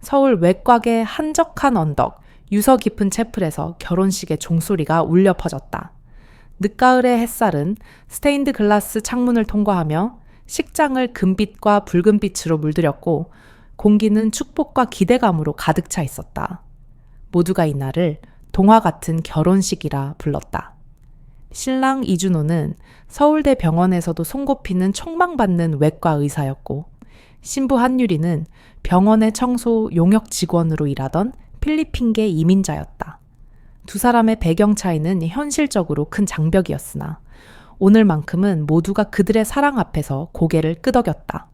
서울 외곽의 한적한 언덕, 유서 깊은 채플에서 결혼식의 종소리가 울려 퍼졌다. 늦가을의 햇살은 스테인드 글라스 창문을 통과하며 식장을 금빛과 붉은빛으로 물들였고 공기는 축복과 기대감으로 가득 차 있었다. 모두가 이날을 동화 같은 결혼식이라 불렀다. 신랑 이준호는 서울대 병원에서도 손꼽히는 촉망받는 외과 의사였고 신부 한유리는 병원의 청소 용역 직원으로 일하던 필리핀계 이민자였다. 두 사람의 배경 차이는 현실적으로 큰 장벽이었으나 오늘만큼은 모두가 그들의 사랑 앞에서 고개를 끄덕였다.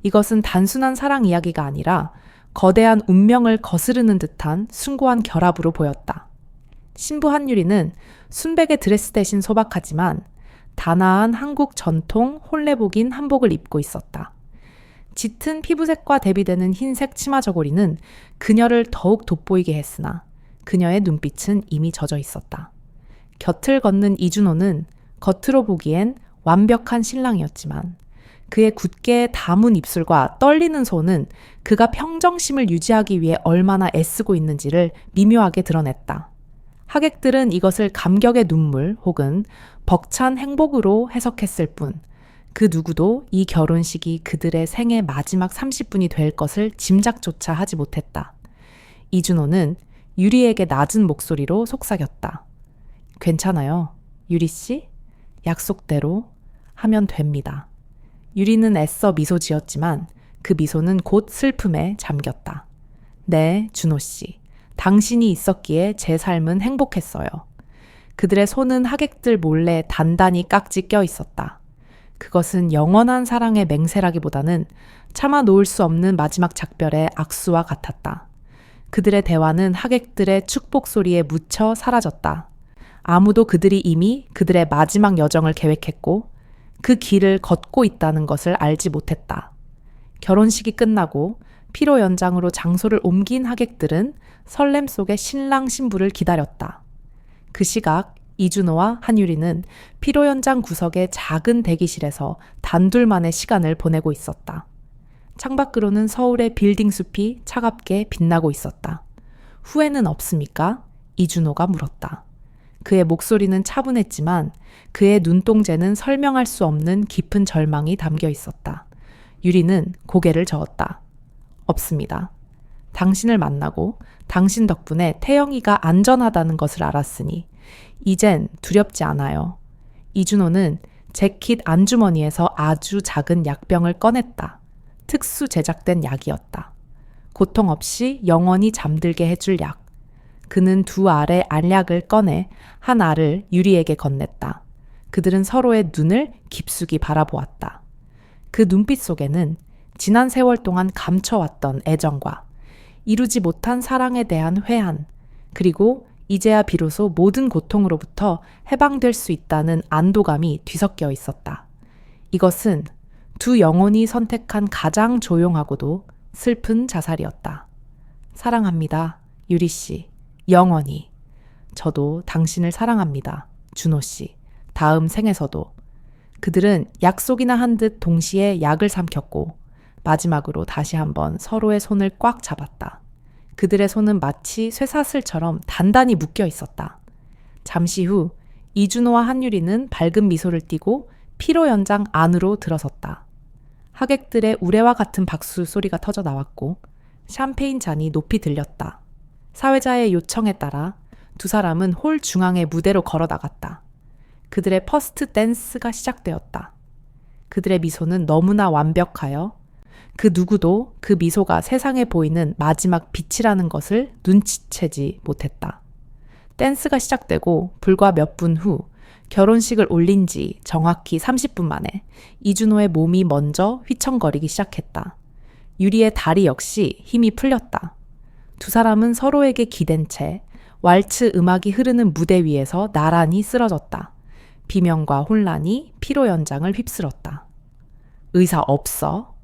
이것은 단순한 사랑 이야기가 아니라 거대한 운명을 거스르는 듯한 숭고한 결합으로 보였다. 신부 한유리는 순백의 드레스 대신 소박하지만 단아한 한국 전통 혼례복인 한복을 입고 있었다. 짙은 피부색과 대비되는 흰색 치마 저고리는 그녀를 더욱 돋보이게 했으나 그녀의 눈빛은 이미 젖어 있었다. 곁을 걷는 이준호는 겉으로 보기엔 완벽한 신랑이었지만 그의 굳게 다문 입술과 떨리는 손은 그가 평정심을 유지하기 위해 얼마나 애쓰고 있는지를 미묘하게 드러냈다. 하객들은 이것을 감격의 눈물 혹은 벅찬 행복으로 해석했을 뿐 그 누구도 이 결혼식이 그들의 생애 마지막 30분이 될 것을 짐작조차 하지 못했다. 이준호는 유리에게 낮은 목소리로 속삭였다. 괜찮아요, 유리씨? 약속대로 하면 됩니다. 유리는 애써 미소 지었지만 그 미소는 곧 슬픔에 잠겼다. 네, 준호씨. 당신이 있었기에 제 삶은 행복했어요. 그들의 손은 하객들 몰래 단단히 깍지 껴 있었다. 그것은 영원한 사랑의 맹세라기보다는 참아 놓을 수 없는 마지막 작별의 악수와 같았다. 그들의 대화는 하객들의 축복 소리에 묻혀 사라졌다. 아무도 그들이 이미 그들의 마지막 여정을 계획했고 그 길을 걷고 있다는 것을 알지 못했다. 결혼식이 끝나고 피로 연장으로 장소를 옮긴 하객들은 설렘 속에 신랑 신부를 기다렸다. 그 시각 이준호와 한유리는 피로 연장 구석의 작은 대기실에서 단둘만의 시간을 보내고 있었다. 창밖으로는 서울의 빌딩 숲이 차갑게 빛나고 있었다. 후회는 없습니까? 이준호가 물었다. 그의 목소리는 차분했지만 그의 눈동자는 설명할 수 없는 깊은 절망이 담겨 있었다. 유리는 고개를 저었다. 없습니다. 당신을 만나고 당신 덕분에 태영이가 안전하다는 것을 알았으니 이젠 두렵지 않아요. 이준호는 재킷 안주머니에서 아주 작은 약병을 꺼냈다. 특수 제작된 약이었다. 고통 없이 영원히 잠들게 해줄 약. 그는 두 알의 알약을 꺼내 한 알을 유리에게 건넸다. 그들은 서로의 눈을 깊숙이 바라보았다. 그 눈빛 속에는 지난 세월 동안 감춰왔던 애정과 이루지 못한 사랑에 대한 회한, 그리고 이제야 비로소 모든 고통으로부터 해방될 수 있다는 안도감이 뒤섞여 있었다. 이것은 두 영혼이 선택한 가장 조용하고도 슬픈 자살이었다. 사랑합니다, 유리씨. 영원히. 저도 당신을 사랑합니다, 준호씨. 다음 생에서도. 그들은 약속이나 한 듯 동시에 약을 삼켰고 마지막으로 다시 한번 서로의 손을 꽉 잡았다. 그들의 손은 마치 쇠사슬처럼 단단히 묶여 있었다. 잠시 후 이준호와 한유리는 밝은 미소를 띠고 피로 연장 안으로 들어섰다. 하객들의 우레와 같은 박수 소리가 터져 나왔고 샴페인 잔이 높이 들렸다. 사회자의 요청에 따라 두 사람은 홀 중앙의 무대로 걸어 나갔다. 그들의 퍼스트 댄스가 시작되었다. 그들의 미소는 너무나 완벽하여 그 누구도 그 미소가 세상에 보이는 마지막 빛이라는 것을 눈치채지 못했다. 댄스가 시작되고 불과 몇 분 후 결혼식을 올린 지 정확히 30분 만에 이준호의 몸이 먼저 휘청거리기 시작했다. 유리의 다리 역시 힘이 풀렸다. 두 사람은 서로에게 기댄 채 왈츠 음악이 흐르는 무대 위에서 나란히 쓰러졌다. 비명과 혼란이 피로 연장을 휩쓸었다. 의사 없어?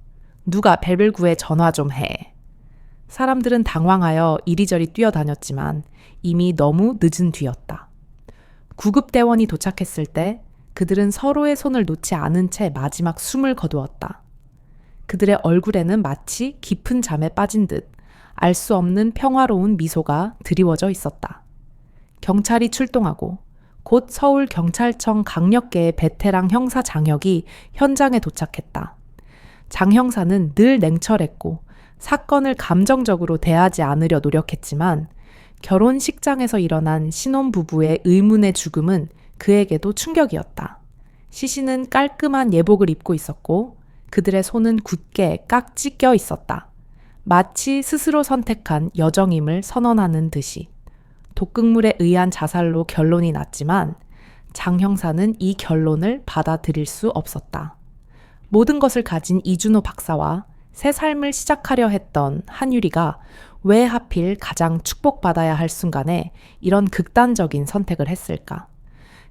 누가 벨벨구에 전화 좀 해. 사람들은 당황하여 이리저리 뛰어다녔지만 이미 너무 늦은 뒤였다. 구급대원이 도착했을 때 그들은 서로의 손을 놓지 않은 채 마지막 숨을 거두었다. 그들의 얼굴에는 마치 깊은 잠에 빠진 듯 알 수 없는 평화로운 미소가 드리워져 있었다. 경찰이 출동하고 곧 서울경찰청 강력계의 베테랑 형사 장혁이 현장에 도착했다. 장 형사는 늘 냉철했고 사건을 감정적으로 대하지 않으려 노력했지만 결혼식장에서 일어난 신혼부부의 의문의 죽음은 그에게도 충격이었다. 시신은 깔끔한 예복을 입고 있었고 그들의 손은 굳게 깍지 껴 있었다. 마치 스스로 선택한 여정임을 선언하는 듯이. 독극물에 의한 자살로 결론이 났지만 장 형사는 이 결론을 받아들일 수 없었다. 모든 것을 가진 이준호 박사와 새 삶을 시작하려 했던 한유리가 왜 하필 가장 축복받아야 할 순간에 이런 극단적인 선택을 했을까?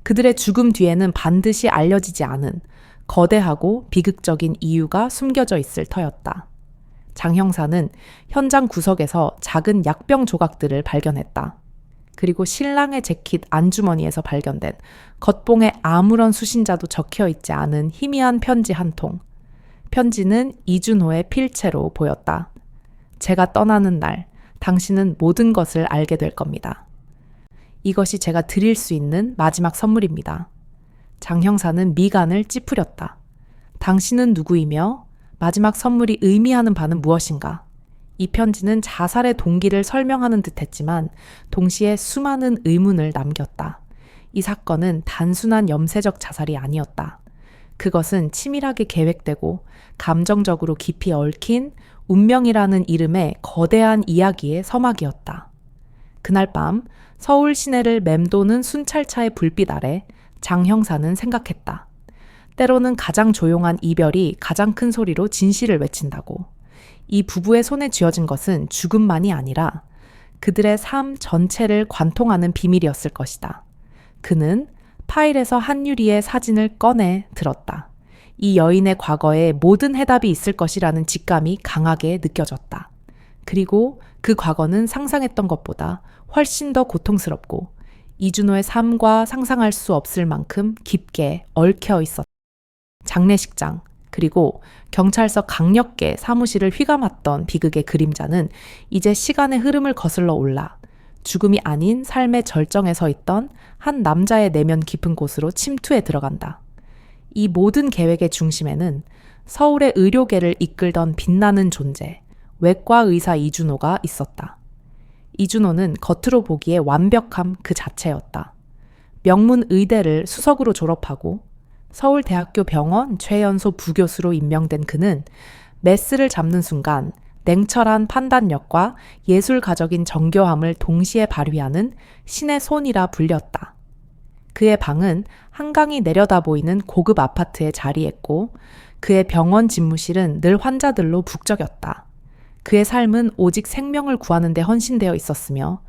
그들의 죽음 뒤에는 반드시 알려지지 않은 거대하고 비극적인 이유가 숨겨져 있을 터였다. 장 형사는 현장 구석에서 작은 약병 조각들을 발견했다. 그리고 신랑의 재킷 안주머니에서 발견된 겉봉에 아무런 수신자도 적혀 있지 않은 희미한 편지 한 통. 편지는 이준호의 필체로 보였다. 제가 떠나는 날, 당신은 모든 것을 알게 될 겁니다. 이것이 제가 드릴 수 있는 마지막 선물입니다. 장 형사는 미간을 찌푸렸다. 당신은 누구이며 마지막 선물이 의미하는 바는 무엇인가? 이 편지는 자살의 동기를 설명하는 듯했지만 동시에 수많은 의문을 남겼다. 이 사건은 단순한 염세적 자살이 아니었다. 그것은 치밀하게 계획되고 감정적으로 깊이 얽힌 운명이라는 이름의 거대한 이야기의 서막이었다. 그날 밤 서울 시내를 맴도는 순찰차의 불빛 아래 장 형사는 생각했다. 때로는 가장 조용한 이별이 가장 큰 소리로 진실을 외친다고. 이 부부의 손에 쥐어진 것은 죽음만이 아니라 그들의 삶 전체를 관통하는 비밀이었을 것이다. 그는 파일에서 한유리의 사진을 꺼내 들었다. 이 여인의 과거에 모든 해답이 있을 것이라는 직감이 강하게 느껴졌다. 그리고 그 과거는 상상했던 것보다 훨씬 더 고통스럽고 이준호의 삶과 상상할 수 없을 만큼 깊게 얽혀 있었다. 장례식장, 그리고 경찰서 강력계 사무실을 휘감았던 비극의 그림자는 이제 시간의 흐름을 거슬러 올라 죽음이 아닌 삶의 절정에 서 있던 한 남자의 내면 깊은 곳으로 침투해 들어간다. 이 모든 계획의 중심에는 서울의 의료계를 이끌던 빛나는 존재, 외과 의사 이준호가 있었다. 이준호는 겉으로 보기에 완벽함 그 자체였다. 명문 의대를 수석으로 졸업하고 서울대학교 병원 최연소 부교수로 임명된 그는 메스를 잡는 순간 냉철한 판단력과 예술가적인 정교함을 동시에 발휘하는 신의 손이라 불렸다. 그의 방은 한강이 내려다 보이는 고급 아파트에 자리했고 그의 병원 집무실은 늘 환자들로 북적였다. 그의 삶은 오직 생명을 구하는 데 헌신되어 있었으며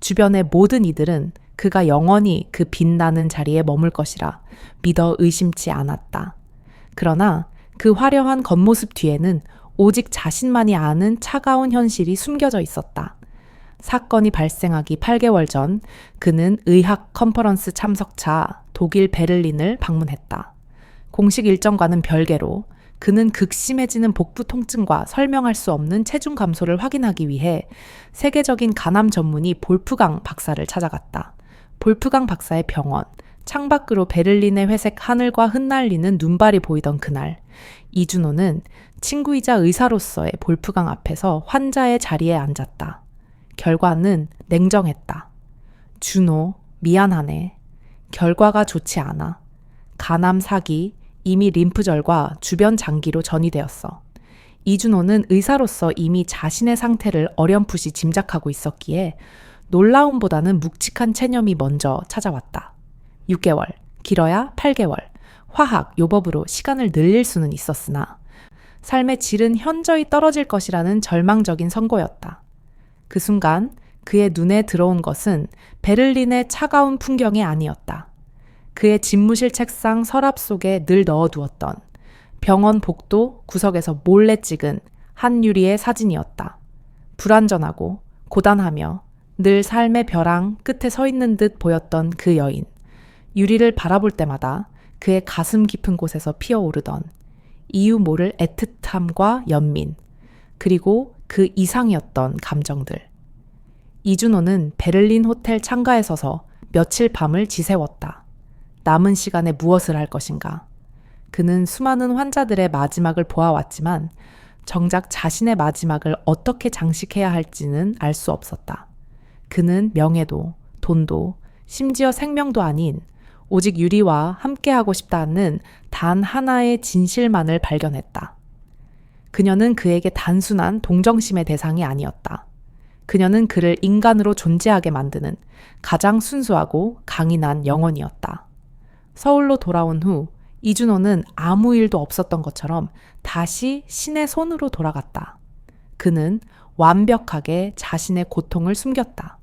주변의 모든 이들은 그가 영원히 그 빛나는 자리에 머물 것이라 믿어 의심치 않았다. 그러나 그 화려한 겉모습 뒤에는 오직 자신만이 아는 차가운 현실이 숨겨져 있었다. 사건이 발생하기 8개월 전 그는 의학 컨퍼런스 참석차 독일 베를린을 방문했다. 공식 일정과는 별개로 그는 극심해지는 복부 통증과 설명할 수 없는 체중 감소를 확인하기 위해 세계적인 간암 전문의 볼프강 박사를 찾아갔다. 볼프강 박사의 병원, 창밖으로 베를린의 회색 하늘과 흩날리는 눈발이 보이던 그날, 이준호는 친구이자 의사로서의 볼프강 앞에서 환자의 자리에 앉았다. 결과는 냉정했다. 준호, 미안하네. 결과가 좋지 않아. 간암 사기, 이미 림프절과 주변 장기로 전이되었어. 이준호는 의사로서 이미 자신의 상태를 어렴풋이 짐작하고 있었기에 놀라움보다는 묵직한 체념이 먼저 찾아왔다. 6개월, 길어야 8개월, 화학, 요법으로 시간을 늘릴 수는 있었으나 삶의 질은 현저히 떨어질 것이라는 절망적인 선고였다. 그 순간 그의 눈에 들어온 것은 베를린의 차가운 풍경이 아니었다. 그의 집무실 책상 서랍 속에 늘 넣어두었던 병원 복도 구석에서 몰래 찍은 한유리의 사진이었다. 불완전하고 고단하며 늘 삶의 벼랑 끝에 서 있는 듯 보였던 그 여인. 유리를 바라볼 때마다 그의 가슴 깊은 곳에서 피어오르던 이유 모를 애틋함과 연민, 그리고 그 이상이었던 감정들. 이준호는 베를린 호텔 창가에 서서 며칠 밤을 지새웠다. 남은 시간에 무엇을 할 것인가? 그는 수많은 환자들의 마지막을 보아왔지만 정작 자신의 마지막을 어떻게 장식해야 할지는 알 수 없었다. 그는 명예도, 돈도, 심지어 생명도 아닌 오직 유리와 함께하고 싶다는 단 하나의 진실만을 발견했다. 그녀는 그에게 단순한 동정심의 대상이 아니었다. 그녀는 그를 인간으로 존재하게 만드는 가장 순수하고 강인한 영혼이었다. 서울로 돌아온 후 이준호는 아무 일도 없었던 것처럼 다시 신의 손으로 돌아갔다. 그는 완벽하게 자신의 고통을 숨겼다.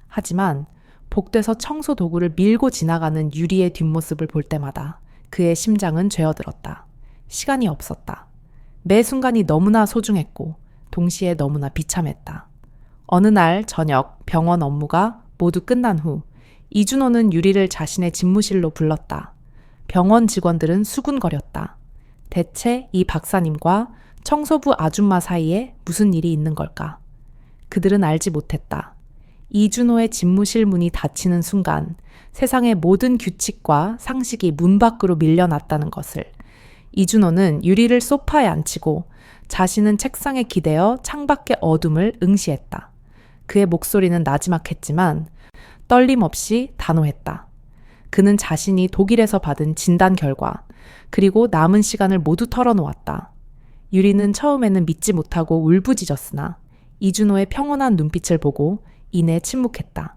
하지만 복돼서 청소 도구를 밀고 지나가는 유리의 뒷모습을 볼 때마다 그의 심장은 죄어들었다. 시간이 없었다. 매 순간이 너무나 소중했고 동시에 너무나 비참했다. 어느 날 저녁 병원 업무가 모두 끝난 후 이준호는 유리를 자신의 집무실로 불렀다. 병원 직원들은 수군거렸다. 대체 이 박사님과 청소부 아줌마 사이에 무슨 일이 있는 걸까? 그들은 알지 못했다. 이준호의 집무실 문이 닫히는 순간 세상의 모든 규칙과 상식이 문 밖으로 밀려났다는 것을. 이준호는 유리를 소파에 앉히고 자신은 책상에 기대어 창밖의 어둠을 응시했다. 그의 목소리는 나지막했지만 떨림 없이 단호했다. 그는 자신이 독일에서 받은 진단 결과 그리고 남은 시간을 모두 털어놓았다. 유리는 처음에는 믿지 못하고 울부짖었으나 이준호의 평온한 눈빛을 보고 이내 침묵했다.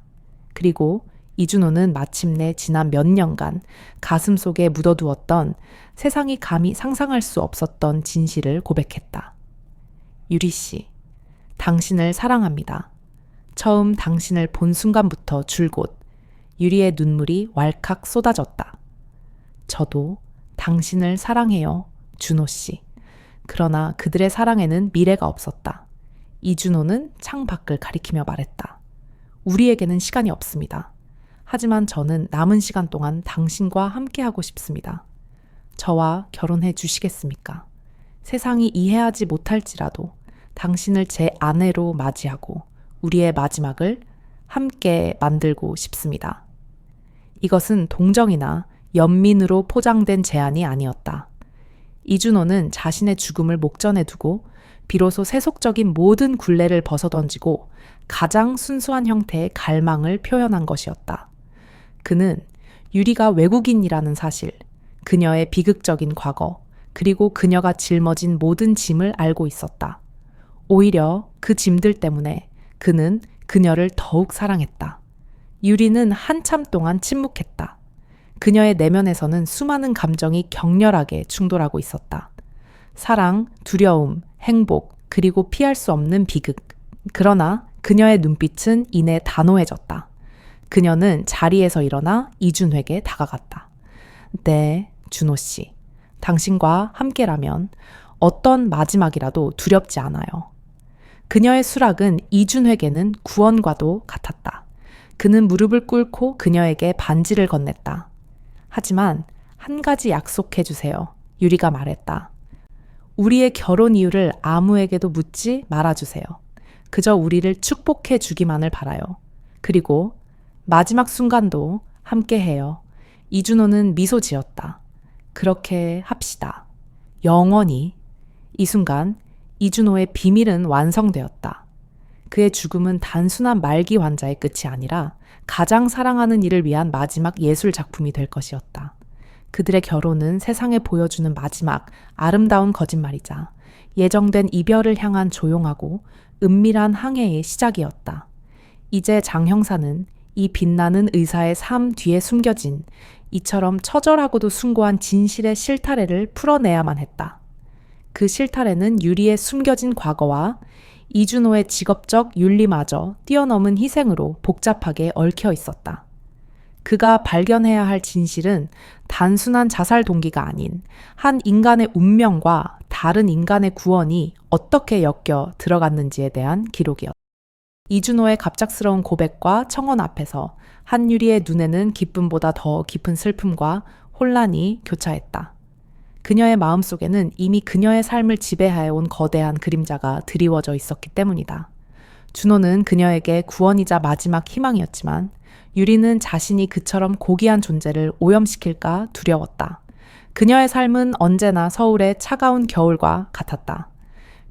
그리고 이준호는 마침내 지난 몇 년간 가슴 속에 묻어두었던 세상이 감히 상상할 수 없었던 진실을 고백했다. 유리 씨, 당신을 사랑합니다. 처음 당신을 본 순간부터 줄곧 유리의 눈물이 왈칵 쏟아졌다. 저도 당신을 사랑해요, 준호 씨. 그러나 그들의 사랑에는 미래가 없었다. 이준호는 창 밖을 가리키며 말했다. 우리에게는 시간이 없습니다. 하지만 저는 남은 시간 동안 당신과 함께하고 싶습니다. 저와 결혼해 주시겠습니까? 세상이 이해하지 못할지라도 당신을 제 아내로 맞이하고 우리의 마지막을 함께 만들고 싶습니다. 이것은 동정이나 연민으로 포장된 제안이 아니었다. 이준호는 자신의 죽음을 목전에 두고 비로소 세속적인 모든 굴레를 벗어던지고 가장 순수한 형태의 갈망을 표현한 것이었다. 그는 유리가 외국인이라는 사실, 그녀의 비극적인 과거, 그리고 그녀가 짊어진 모든 짐을 알고 있었다. 오히려 그 짐들 때문에 그는 그녀를 더욱 사랑했다. 유리는 한참 동안 침묵했다. 그녀의 내면에서는 수많은 감정이 격렬하게 충돌하고 있었다. 사랑, 두려움, 행복, 그리고 피할 수 없는 비극. 그러나 그녀의 눈빛은 이내 단호해졌다. 그녀는 자리에서 일어나 이준호에게 다가갔다. 네, 준호 씨. 당신과 함께라면 어떤 마지막이라도 두렵지 않아요. 그녀의 수락은 이준호에게는 구원과도 같았다. 그는 무릎을 꿇고 그녀에게 반지를 건넸다. 하지만 한 가지 약속해 주세요. 유리가 말했다. 우리의 결혼 이유를 아무에게도 묻지 말아주세요. 그저 우리를 축복해 주기만을 바라요. 그리고 마지막 순간도 함께해요. 이준호는 미소 지었다. 그렇게 합시다. 영원히. 이 순간 이준호의 비밀은 완성되었다. 그의 죽음은 단순한 말기 환자의 끝이 아니라 가장 사랑하는 이를 위한 마지막 예술 작품이 될 것이었다. 그들의 결혼은 세상에 보여주는 마지막 아름다운 거짓말이자 예정된 이별을 향한 조용하고 은밀한 항해의 시작이었다. 이제 장 형사는 이 빛나는 의사의 삶 뒤에 숨겨진 이처럼 처절하고도 숭고한 진실의 실타래를 풀어내야만 했다. 그 실타래는 유리의 숨겨진 과거와 이준호의 직업적 윤리마저 뛰어넘은 희생으로 복잡하게 얽혀 있었다. 그가 발견해야 할 진실은 단순한 자살 동기가 아닌 한 인간의 운명과 다른 인간의 구원이 어떻게 엮여 들어갔는지에 대한 기록이었다. 이준호의 갑작스러운 고백과 청원 앞에서 한유리의 눈에는 기쁨보다 더 깊은 슬픔과 혼란이 교차했다. 그녀의 마음속에는 이미 그녀의 삶을 지배해온 거대한 그림자가 드리워져 있었기 때문이다. 준호는 그녀에게 구원이자 마지막 희망이었지만 유리는 자신이 그처럼 고귀한 존재를 오염시킬까 두려웠다. 그녀의 삶은 언제나 서울의 차가운 겨울과 같았다.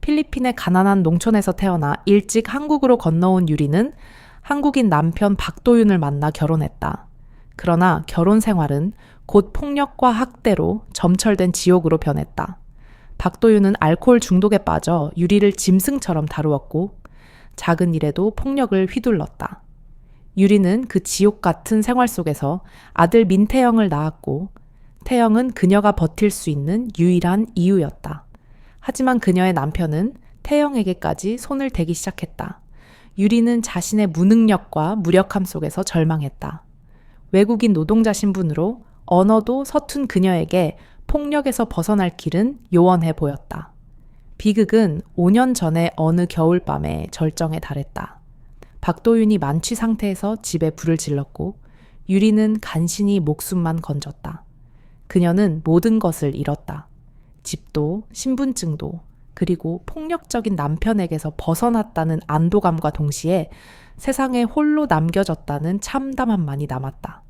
필리핀의 가난한 농촌에서 태어나 일찍 한국으로 건너온 유리는 한국인 남편 박도윤을 만나 결혼했다. 그러나 결혼 생활은 곧 폭력과 학대로 점철된 지옥으로 변했다. 박도윤은 알코올 중독에 빠져 유리를 짐승처럼 다루었고 작은 일에도 폭력을 휘둘렀다. 유리는 그 지옥 같은 생활 속에서 아들 민태영을 낳았고 태영은 그녀가 버틸 수 있는 유일한 이유였다. 하지만 그녀의 남편은 태영에게까지 손을 대기 시작했다. 유리는 자신의 무능력과 무력함 속에서 절망했다. 외국인 노동자 신분으로 언어도 서툰 그녀에게 폭력에서 벗어날 길은 요원해 보였다. 비극은 5년 전의 어느 겨울밤에 절정에 달했다. 박도윤이 만취 상태에서 집에 불을 질렀고 유리는 간신히 목숨만 건졌다. 그녀는 모든 것을 잃었다. 집도 신분증도 그리고 폭력적인 남편에게서 벗어났다는 안도감과 동시에 세상에 홀로 남겨졌다는 참담함만이 남았다.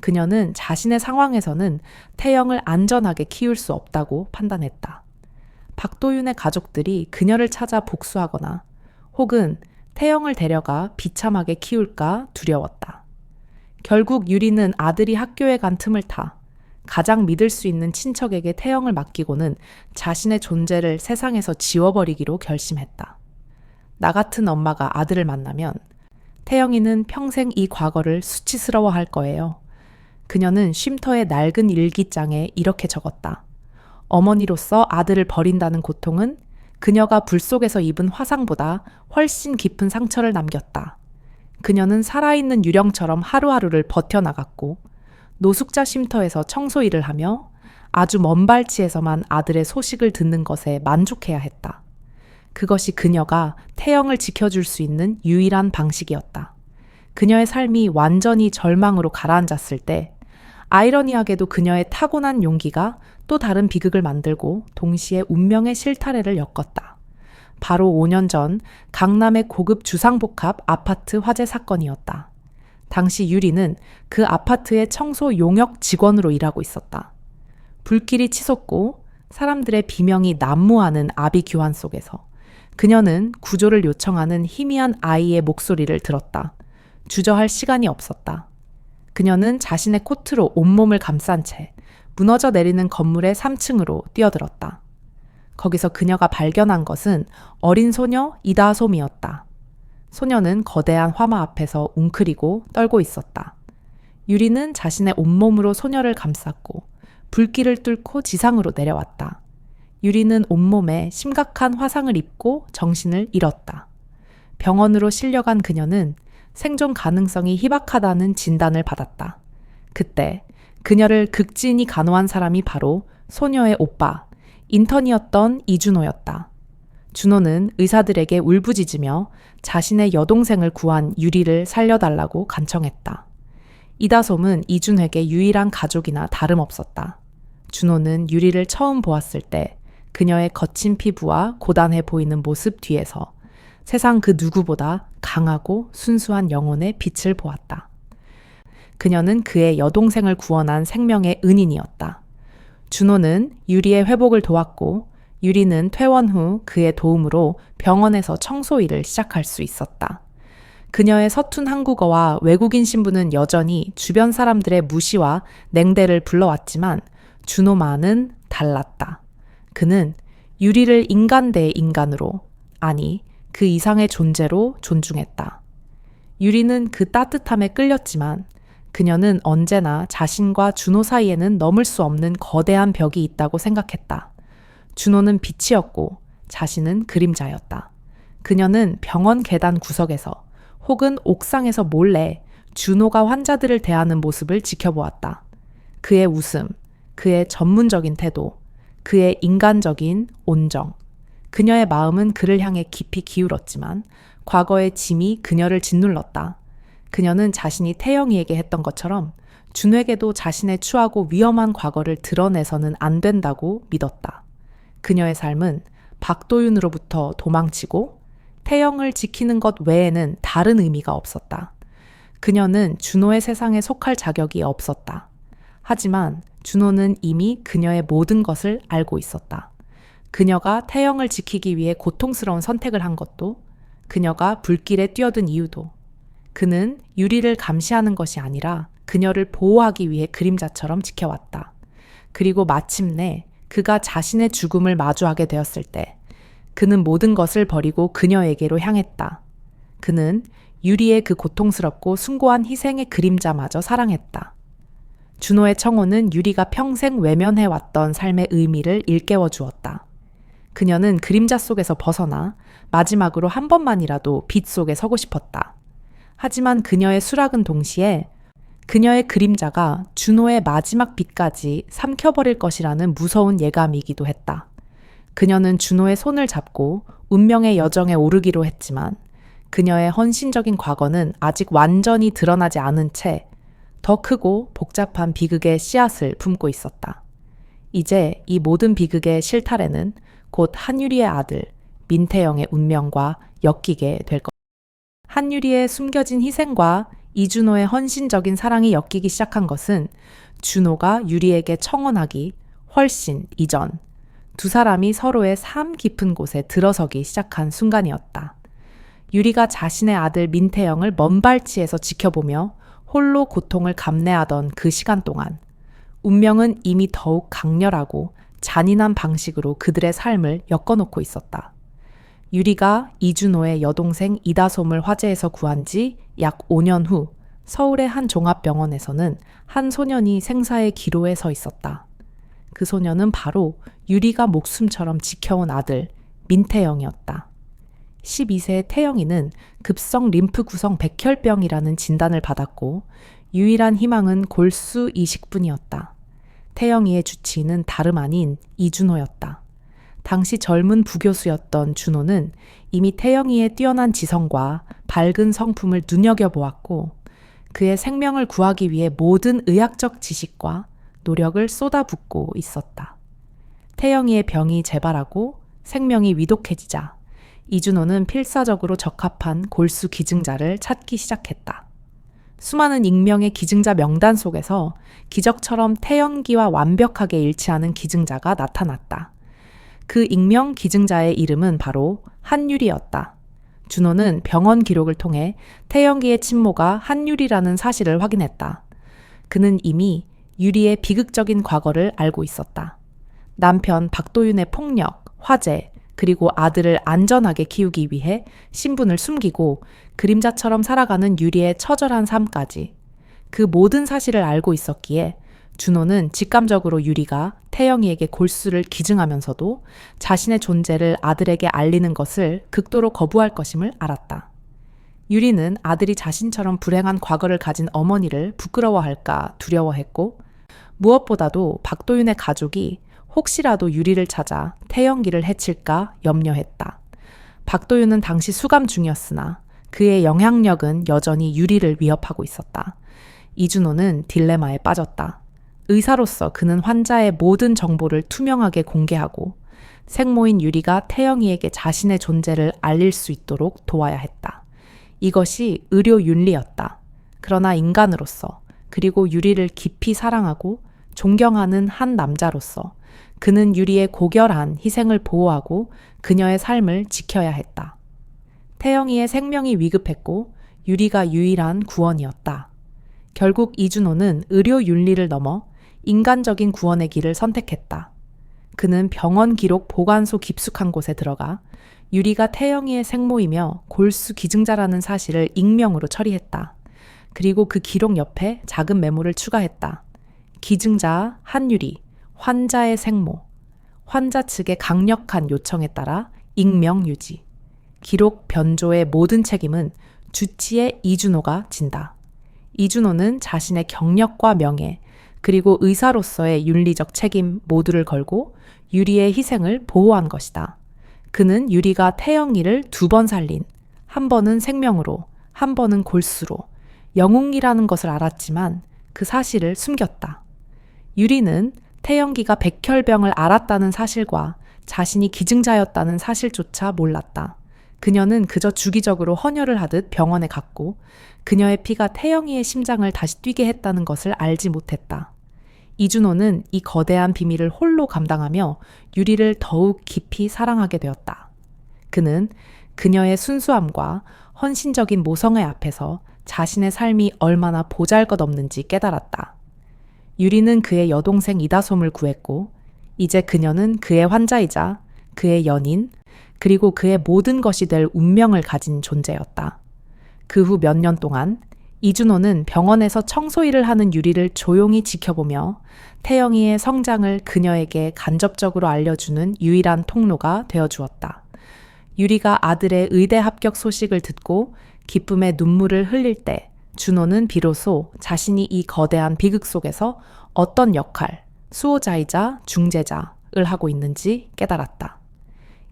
그녀는 자신의 상황에서는 태영을 안전하게 키울 수 없다고 판단했다. 박도윤의 가족들이 그녀를 찾아 복수하거나 혹은 태영을 데려가 비참하게 키울까 두려웠다. 결국 유리는 아들이 학교에 간 틈을 타 가장 믿을 수 있는 친척에게 태영을 맡기고는 자신의 존재를 세상에서 지워버리기로 결심했다. 나 같은 엄마가 아들을 만나면 태영이는 평생 이 과거를 수치스러워할 거예요. 그녀는 쉼터의 낡은 일기장에 이렇게 적었다. 어머니로서 아들을 버린다는 고통은 그녀가 불 속에서 입은 화상보다 훨씬 깊은 상처를 남겼다. 그녀는 살아있는 유령처럼 하루하루를 버텨나갔고 노숙자 쉼터에서 청소 일을 하며 아주 먼 발치에서만 아들의 소식을 듣는 것에 만족해야 했다. 그것이 그녀가 태영을 지켜줄 수 있는 유일한 방식이었다. 그녀의 삶이 완전히 절망으로 가라앉았을 때 아이러니하게도 그녀의 타고난 용기가 또 다른 비극을 만들고 동시에 운명의 실타래를 엮었다. 바로 5년 전 강남의 고급 주상복합 아파트 화재 사건이었다. 당시 유리는 그 아파트의 청소 용역 직원으로 일하고 있었다. 불길이 치솟고 사람들의 비명이 난무하는 아비규환 속에서 그녀는 구조를 요청하는 희미한 아이의 목소리를 들었다. 주저할 시간이 없었다. 그녀는 자신의 코트로 온몸을 감싼 채 무너져 내리는 건물의 3층으로 뛰어들었다. 거기서 그녀가 발견한 것은 어린 소녀 이다솜이었다. 소녀는 거대한 화마 앞에서 웅크리고 떨고 있었다. 유리는 자신의 온몸으로 소녀를 감쌌고 불길을 뚫고 지상으로 내려왔다. 유리는 온몸에 심각한 화상을 입고 정신을 잃었다. 병원으로 실려간 그녀는 생존 가능성이 희박하다는 진단을 받았다. 그때 그녀를 극진히 간호한 사람이 바로 소녀의 오빠, 인턴이었던 이준호였다. 준호는 의사들에게 울부짖으며 자신의 여동생을 구한 유리를 살려달라고 간청했다. 이다솜은 이준호에게 유일한 가족이나 다름없었다. 준호는 유리를 처음 보았을 때 그녀의 거친 피부와 고단해 보이는 모습 뒤에서 세상 그 누구보다 강하고 순수한 영혼의 빛을 보았다. 그녀는 그의 여동생을 구원한 생명의 은인이었다. 준호는 유리의 회복을 도왔고 유리는 퇴원 후 그의 도움으로 병원에서 청소 일을 시작할 수 있었다. 그녀의 서툰 한국어와 외국인 신분은 여전히 주변 사람들의 무시와 냉대를 불러왔지만 준호만은 달랐다. 그는 유리를 인간 대 인간으로, 아니 그 이상의 존재로 존중했다. 유리는 그 따뜻함에 끌렸지만 그녀는 언제나 자신과 준호 사이에는 넘을 수 없는 거대한 벽이 있다고 생각했다. 준호는 빛이었고 자신은 그림자였다. 그녀는 병원 계단 구석에서 혹은 옥상에서 몰래 준호가 환자들을 대하는 모습을 지켜보았다. 그의 웃음, 그의 전문적인 태도, 그의 인간적인 온정. 그녀의 마음은 그를 향해 깊이 기울었지만 과거의 짐이 그녀를 짓눌렀다. 그녀는 자신이 태영이에게 했던 것처럼 준호에게도 자신의 추하고 위험한 과거를 드러내서는 안 된다고 믿었다. 그녀의 삶은 박도윤으로부터 도망치고 태영을 지키는 것 외에는 다른 의미가 없었다. 그녀는 준호의 세상에 속할 자격이 없었다. 하지만 준호는 이미 그녀의 모든 것을 알고 있었다. 그녀가 태영을 지키기 위해 고통스러운 선택을 한 것도, 그녀가 불길에 뛰어든 이유도, 그는 유리를 감시하는 것이 아니라 그녀를 보호하기 위해 그림자처럼 지켜왔다. 그리고 마침내 그가 자신의 죽음을 마주하게 되었을 때 그는 모든 것을 버리고 그녀에게로 향했다. 그는 유리의 그 고통스럽고 숭고한 희생의 그림자마저 사랑했다. 준호의 청혼은 유리가 평생 외면해왔던 삶의 의미를 일깨워 주었다. 그녀는 그림자 속에서 벗어나 마지막으로 한 번만이라도 빛 속에 서고 싶었다. 하지만 그녀의 수락은 동시에 그녀의 그림자가 준호의 마지막 빛까지 삼켜버릴 것이라는 무서운 예감이기도 했다. 그녀는 준호의 손을 잡고 운명의 여정에 오르기로 했지만 그녀의 헌신적인 과거는 아직 완전히 드러나지 않은 채 더 크고 복잡한 비극의 씨앗을 품고 있었다. 이제 이 모든 비극의 실타래는 곧 한유리의 아들 민태영의 운명과 엮이게 될 것이다. 한유리의 숨겨진 희생과 이준호의 헌신적인 사랑이 엮이기 시작한 것은 준호가 유리에게 청혼하기 훨씬 이전, 두 사람이 서로의 삶 깊은 곳에 들어서기 시작한 순간이었다. 유리가 자신의 아들 민태영을 먼 발치에서 지켜보며 홀로 고통을 감내하던 그 시간 동안 운명은 이미 더욱 강렬하고 잔인한 방식으로 그들의 삶을 엮어놓고 있었다. 유리가 이준호의 여동생 이다솜을 화재에서 구한 지 약 5년 후 서울의 한 종합병원에서는 한 소년이 생사의 기로에 서 있었다. 그 소년은 바로 유리가 목숨처럼 지켜온 아들 민태영이었다. 12세의 태영이는 급성 림프 구성 백혈병이라는 진단을 받았고 유일한 희망은 골수 이식뿐이었다. 태영이의 주치의는 다름 아닌 이준호였다. 당시 젊은 부교수였던 준호는 이미 태영이의 뛰어난 지성과 밝은 성품을 눈여겨보았고 그의 생명을 구하기 위해 모든 의학적 지식과 노력을 쏟아붓고 있었다. 태영이의 병이 재발하고 생명이 위독해지자 이준호는 필사적으로 적합한 골수 기증자를 찾기 시작했다. 수많은 익명의 기증자 명단 속에서 기적처럼 태영기와 완벽하게 일치하는 기증자가 나타났다. 그 익명 기증자의 이름은 바로 한유리였다. 준호는 병원 기록을 통해 태영기의 친모가 한유리라는 사실을 확인했다. 그는 이미 유리의 비극적인 과거를 알고 있었다. 남편 박도윤의 폭력, 화재, 그리고 아들을 안전하게 키우기 위해 신분을 숨기고 그림자처럼 살아가는 유리의 처절한 삶까지 그 모든 사실을 알고 있었기에 준호는 직감적으로 유리가 태영이에게 골수를 기증하면서도 자신의 존재를 아들에게 알리는 것을 극도로 거부할 것임을 알았다. 유리는 아들이 자신처럼 불행한 과거를 가진 어머니를 부끄러워할까 두려워했고 무엇보다도 박도윤의 가족이 혹시라도 유리를 찾아 태영기를 해칠까 염려했다. 박도윤은 당시 수감 중이었으나 그의 영향력은 여전히 유리를 위협하고 있었다. 이준호는 딜레마에 빠졌다. 의사로서 그는 환자의 모든 정보를 투명하게 공개하고 생모인 유리가 태영이에게 자신의 존재를 알릴 수 있도록 도와야 했다. 이것이 의료 윤리였다. 그러나 인간으로서 그리고 유리를 깊이 사랑하고 존경하는 한 남자로서 그는 유리의 고결한 희생을 보호하고 그녀의 삶을 지켜야 했다. 태영이의 생명이 위급했고 유리가 유일한 구원이었다. 결국 이준호는 의료 윤리를 넘어 인간적인 구원의 길을 선택했다. 그는 병원 기록 보관소 깊숙한 곳에 들어가 유리가 태영이의 생모이며 골수 기증자라는 사실을 익명으로 처리했다. 그리고 그 기록 옆에 작은 메모를 추가했다. 기증자 한유리, 환자의 생모, 환자 측의 강력한 요청에 따라 익명 유지. 기록 변조의 모든 책임은 주치의 이준호가 진다. 이준호는 자신의 경력과 명예, 그리고 의사로서의 윤리적 책임 모두를 걸고 유리의 희생을 보호한 것이다. 그는 유리가 태영이를 2번 살린, 한 번은 생명으로, 한 번은 골수로, 영웅이라는 것을 알았지만 그 사실을 숨겼다. 유리는 태영기가 백혈병을 앓았다는 사실과 자신이 기증자였다는 사실조차 몰랐다. 그녀는 그저 주기적으로 헌혈을 하듯 병원에 갔고 그녀의 피가 태영이의 심장을 다시 뛰게 했다는 것을 알지 못했다. 이준호는 이 거대한 비밀을 홀로 감당하며 유리를 더욱 깊이 사랑하게 되었다. 그는 그녀의 순수함과 헌신적인 모성애 앞에서 자신의 삶이 얼마나 보잘것없는지 깨달았다. 유리는 그의 여동생 이다솜을 구했고 이제 그녀는 그의 환자이자 그의 연인 그리고 그의 모든 것이 될 운명을 가진 존재였다. 그 후 몇 년 동안 이준호는 병원에서 청소일을 하는 유리를 조용히 지켜보며 태영이의 성장을 그녀에게 간접적으로 알려주는 유일한 통로가 되어주었다. 유리가 아들의 의대 합격 소식을 듣고 기쁨의 눈물을 흘릴 때 준호는 비로소 자신이 이 거대한 비극 속에서 어떤 역할, 수호자이자 중재자를 하고 있는지 깨달았다.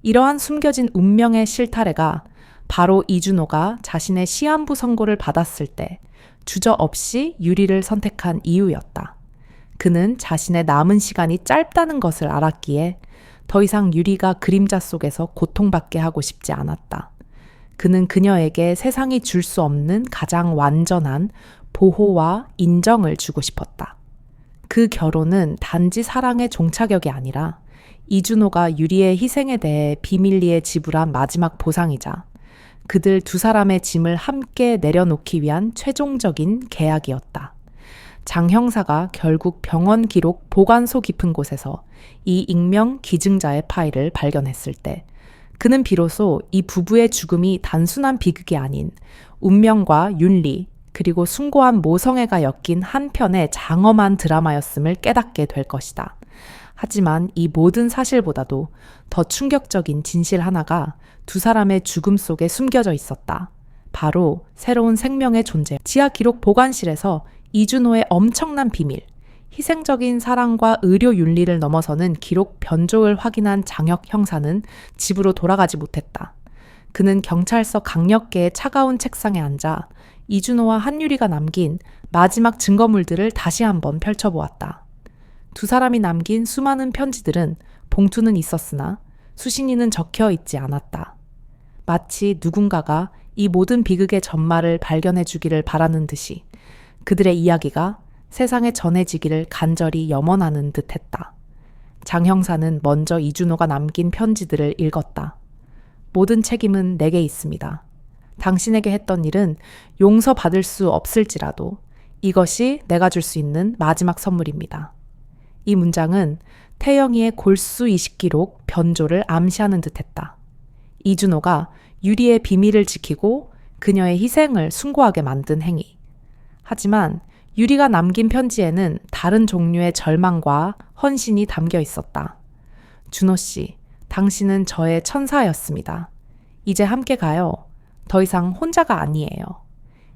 이러한 숨겨진 운명의 실타래가 바로 이준호가 자신의 시한부 선고를 받았을 때 주저없이 유리를 선택한 이유였다. 그는 자신의 남은 시간이 짧다는 것을 알았기에 더 이상 유리가 그림자 속에서 고통받게 하고 싶지 않았다. 그는 그녀에게 세상이 줄 수 없는 가장 완전한 보호와 인정을 주고 싶었다. 그 결혼은 단지 사랑의 종착역이 아니라 이준호가 유리의 희생에 대해 비밀리에 지불한 마지막 보상이자 그들 두 사람의 짐을 함께 내려놓기 위한 최종적인 계약이었다. 장 형사가 결국 병원 기록 보관소 깊은 곳에서 이 익명 기증자의 파일을 발견했을 때 그는 비로소 이 부부의 죽음이 단순한 비극이 아닌 운명과 윤리 그리고 숭고한 모성애가 엮인 한 편의 장엄한 드라마였음을 깨닫게 될 것이다. 하지만 이 모든 사실보다도 더 충격적인 진실 하나가 두 사람의 죽음 속에 숨겨져 있었다. 바로 새로운 생명의 존재. 지하 기록 보관실에서 이준호의 엄청난 비밀, 희생적인 사랑과 의료 윤리를 넘어서는 기록 변조를 확인한 장혁 형사는 집으로 돌아가지 못했다. 그는 경찰서 강력계의 차가운 책상에 앉아 이준호와 한유리가 남긴 마지막 증거물들을 다시 한번 펼쳐보았다. 두 사람이 남긴 수많은 편지들은 봉투는 있었으나 수신인은 적혀 있지 않았다. 마치 누군가가 이 모든 비극의 전말을 발견해 주기를 바라는 듯이 그들의 이야기가 세상에 전해지기를 간절히 염원하는 듯했다. 장 형사는 먼저 이준호가 남긴 편지들을 읽었다. 모든 책임은 내게 있습니다. 당신에게 했던 일은 용서받을 수 없을지라도 이것이 내가 줄 수 있는 마지막 선물입니다. 이 문장은 태영이의 골수 이식기록 변조를 암시하는 듯했다. 이준호가 유리의 비밀을 지키고 그녀의 희생을 숭고하게 만든 행위. 하지만 유리가 남긴 편지에는 다른 종류의 절망과 헌신이 담겨 있었다. 준호 씨, 당신은 저의 천사였습니다. 이제 함께 가요. 더 이상 혼자가 아니에요.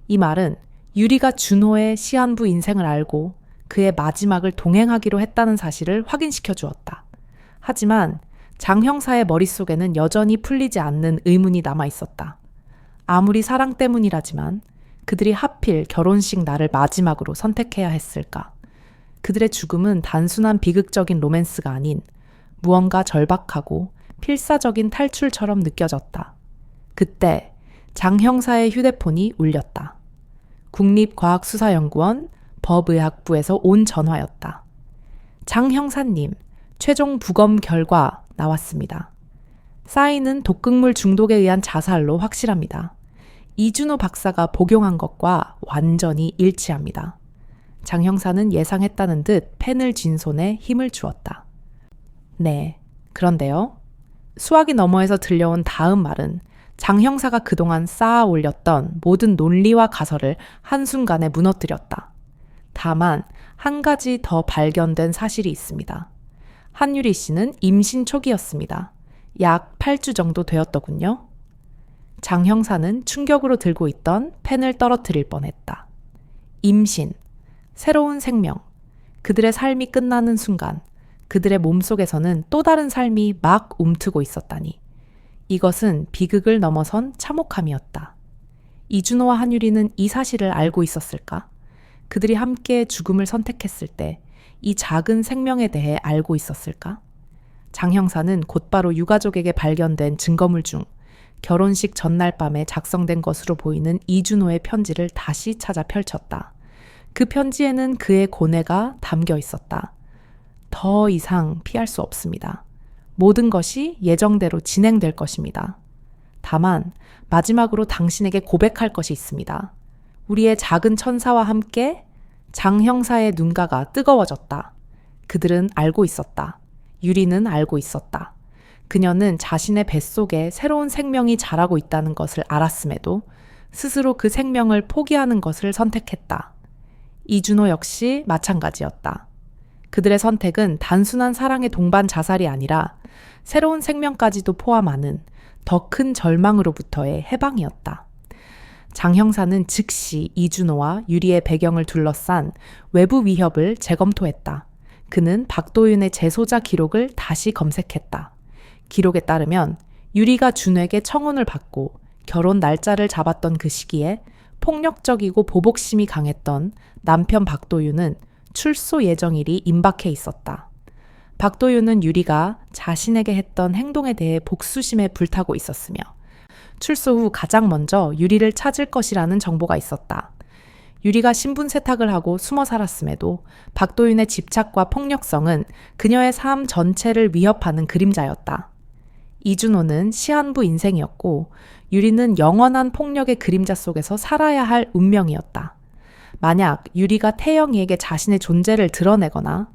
이 말은 유리가 준호의 시한부 인생을 알고 그의 마지막을 동행하기로 했다는 사실을 확인시켜 주었다. 하지만 장 형사의 머릿속에는 여전히 풀리지 않는 의문이 남아 있었다. 아무리 사랑 때문이라지만 그들이 하필 결혼식 날을 마지막으로 선택해야 했을까? 그들의 죽음은 단순한 비극적인 로맨스가 아닌 무언가 절박하고 필사적인 탈출처럼 느껴졌다. 그때 장 형사의 휴대폰이 울렸다. 국립과학수사연구원 법의학부에서 온 전화였다. 장 형사님, 최종 부검 결과 나왔습니다. 사인은 독극물 중독에 의한 자살로 확실합니다. 이준호 박사가 복용한 것과 완전히 일치합니다. 장 형사는 예상했다는 듯 펜을 쥔 손에 힘을 주었다. 네, 그런데요. 수화기 너머에서 들려온 다음 말은 장 형사가 그동안 쌓아 올렸던 모든 논리와 가설을 한순간에 무너뜨렸다. 다만 한 가지 더 발견된 사실이 있습니다. 한유리 씨는 임신 초기였습니다. 약 8주 정도 되었더군요. 장 형사는 충격으로 들고 있던 펜을 떨어뜨릴 뻔했다. 임신, 새로운 생명, 그들의 삶이 끝나는 순간 그들의 몸속에서는 또 다른 삶이 막 움트고 있었다니. 이것은 비극을 넘어선 참혹함이었다. 이준호와 한유리는 이 사실을 알고 있었을까? 그들이 함께 죽음을 선택했을 때 이 작은 생명에 대해 알고 있었을까? 장 형사는 곧바로 유가족에게 발견된 증거물 중 결혼식 전날 밤에 작성된 것으로 보이는 이준호의 편지를 다시 찾아 펼쳤다. 그 편지에는 그의 고뇌가 담겨 있었다. 더 이상 피할 수 없습니다. 모든 것이 예정대로 진행될 것입니다. 다만 마지막으로 당신에게 고백할 것이 있습니다. 우리의 작은 천사와 함께 장 형사의 눈가가 뜨거워졌다. 그들은 알고 있었다. 유리는 알고 있었다. 그녀는 자신의 뱃속에 새로운 생명이 자라고 있다는 것을 알았음에도 스스로 그 생명을 포기하는 것을 선택했다. 이준호 역시 마찬가지였다. 그들의 선택은 단순한 사랑의 동반 자살이 아니라 새로운 생명까지도 포함하는 더 큰 절망으로부터의 해방이었다. 장 형사는 즉시 이준호와 유리의 배경을 둘러싼 외부 위협을 재검토했다. 그는 박도윤의 재소자 기록을 다시 검색했다. 기록에 따르면 유리가 준에게 청혼을 받고 결혼 날짜를 잡았던 그 시기에 폭력적이고 보복심이 강했던 남편 박도윤은 출소 예정일이 임박해 있었다. 박도윤은 유리가 자신에게 했던 행동에 대해 복수심에 불타고 있었으며 출소 후 가장 먼저 유리를 찾을 것이라는 정보가 있었다. 유리가 신분 세탁을 하고 숨어 살았음에도 박도윤의 집착과 폭력성은 그녀의 삶 전체를 위협하는 그림자였다. 이준호는 시한부 인생이었고 유리는 영원한 폭력의 그림자 속에서 살아야 할 운명이었다. 만약 유리가 태영이에게 자신의 존재를 드러내거나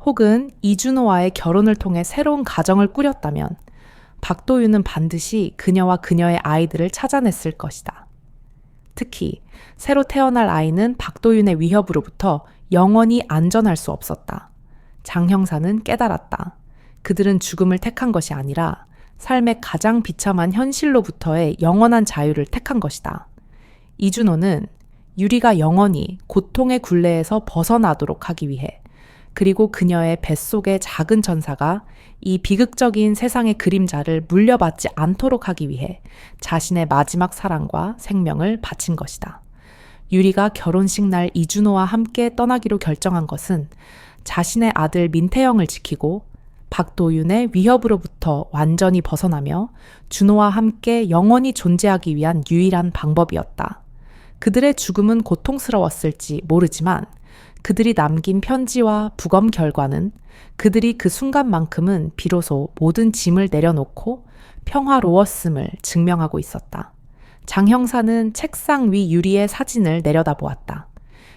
혹은 이준호와의 결혼을 통해 새로운 가정을 꾸렸다면 박도윤은 반드시 그녀와 그녀의 아이들을 찾아냈을 것이다. 특히 새로 태어날 아이는 박도윤의 위협으로부터 영원히 안전할 수 없었다. 장 형사는 깨달았다. 그들은 죽음을 택한 것이 아니라 삶의 가장 비참한 현실로부터의 영원한 자유를 택한 것이다. 이준호는 유리가 영원히 고통의 굴레에서 벗어나도록 하기 위해 그리고 그녀의 뱃속의 작은 천사가 이 비극적인 세상의 그림자를 물려받지 않도록 하기 위해 자신의 마지막 사랑과 생명을 바친 것이다. 유리가 결혼식 날 이준호와 함께 떠나기로 결정한 것은 자신의 아들 민태영을 지키고 박도윤의 위협으로부터 완전히 벗어나며 준호와 함께 영원히 존재하기 위한 유일한 방법이었다. 그들의 죽음은 고통스러웠을지 모르지만 그들이 남긴 편지와 부검 결과는 그들이 그 순간만큼은 비로소 모든 짐을 내려놓고 평화로웠음을 증명하고 있었다. 장 형사는 책상 위 유리의 사진을 내려다보았다.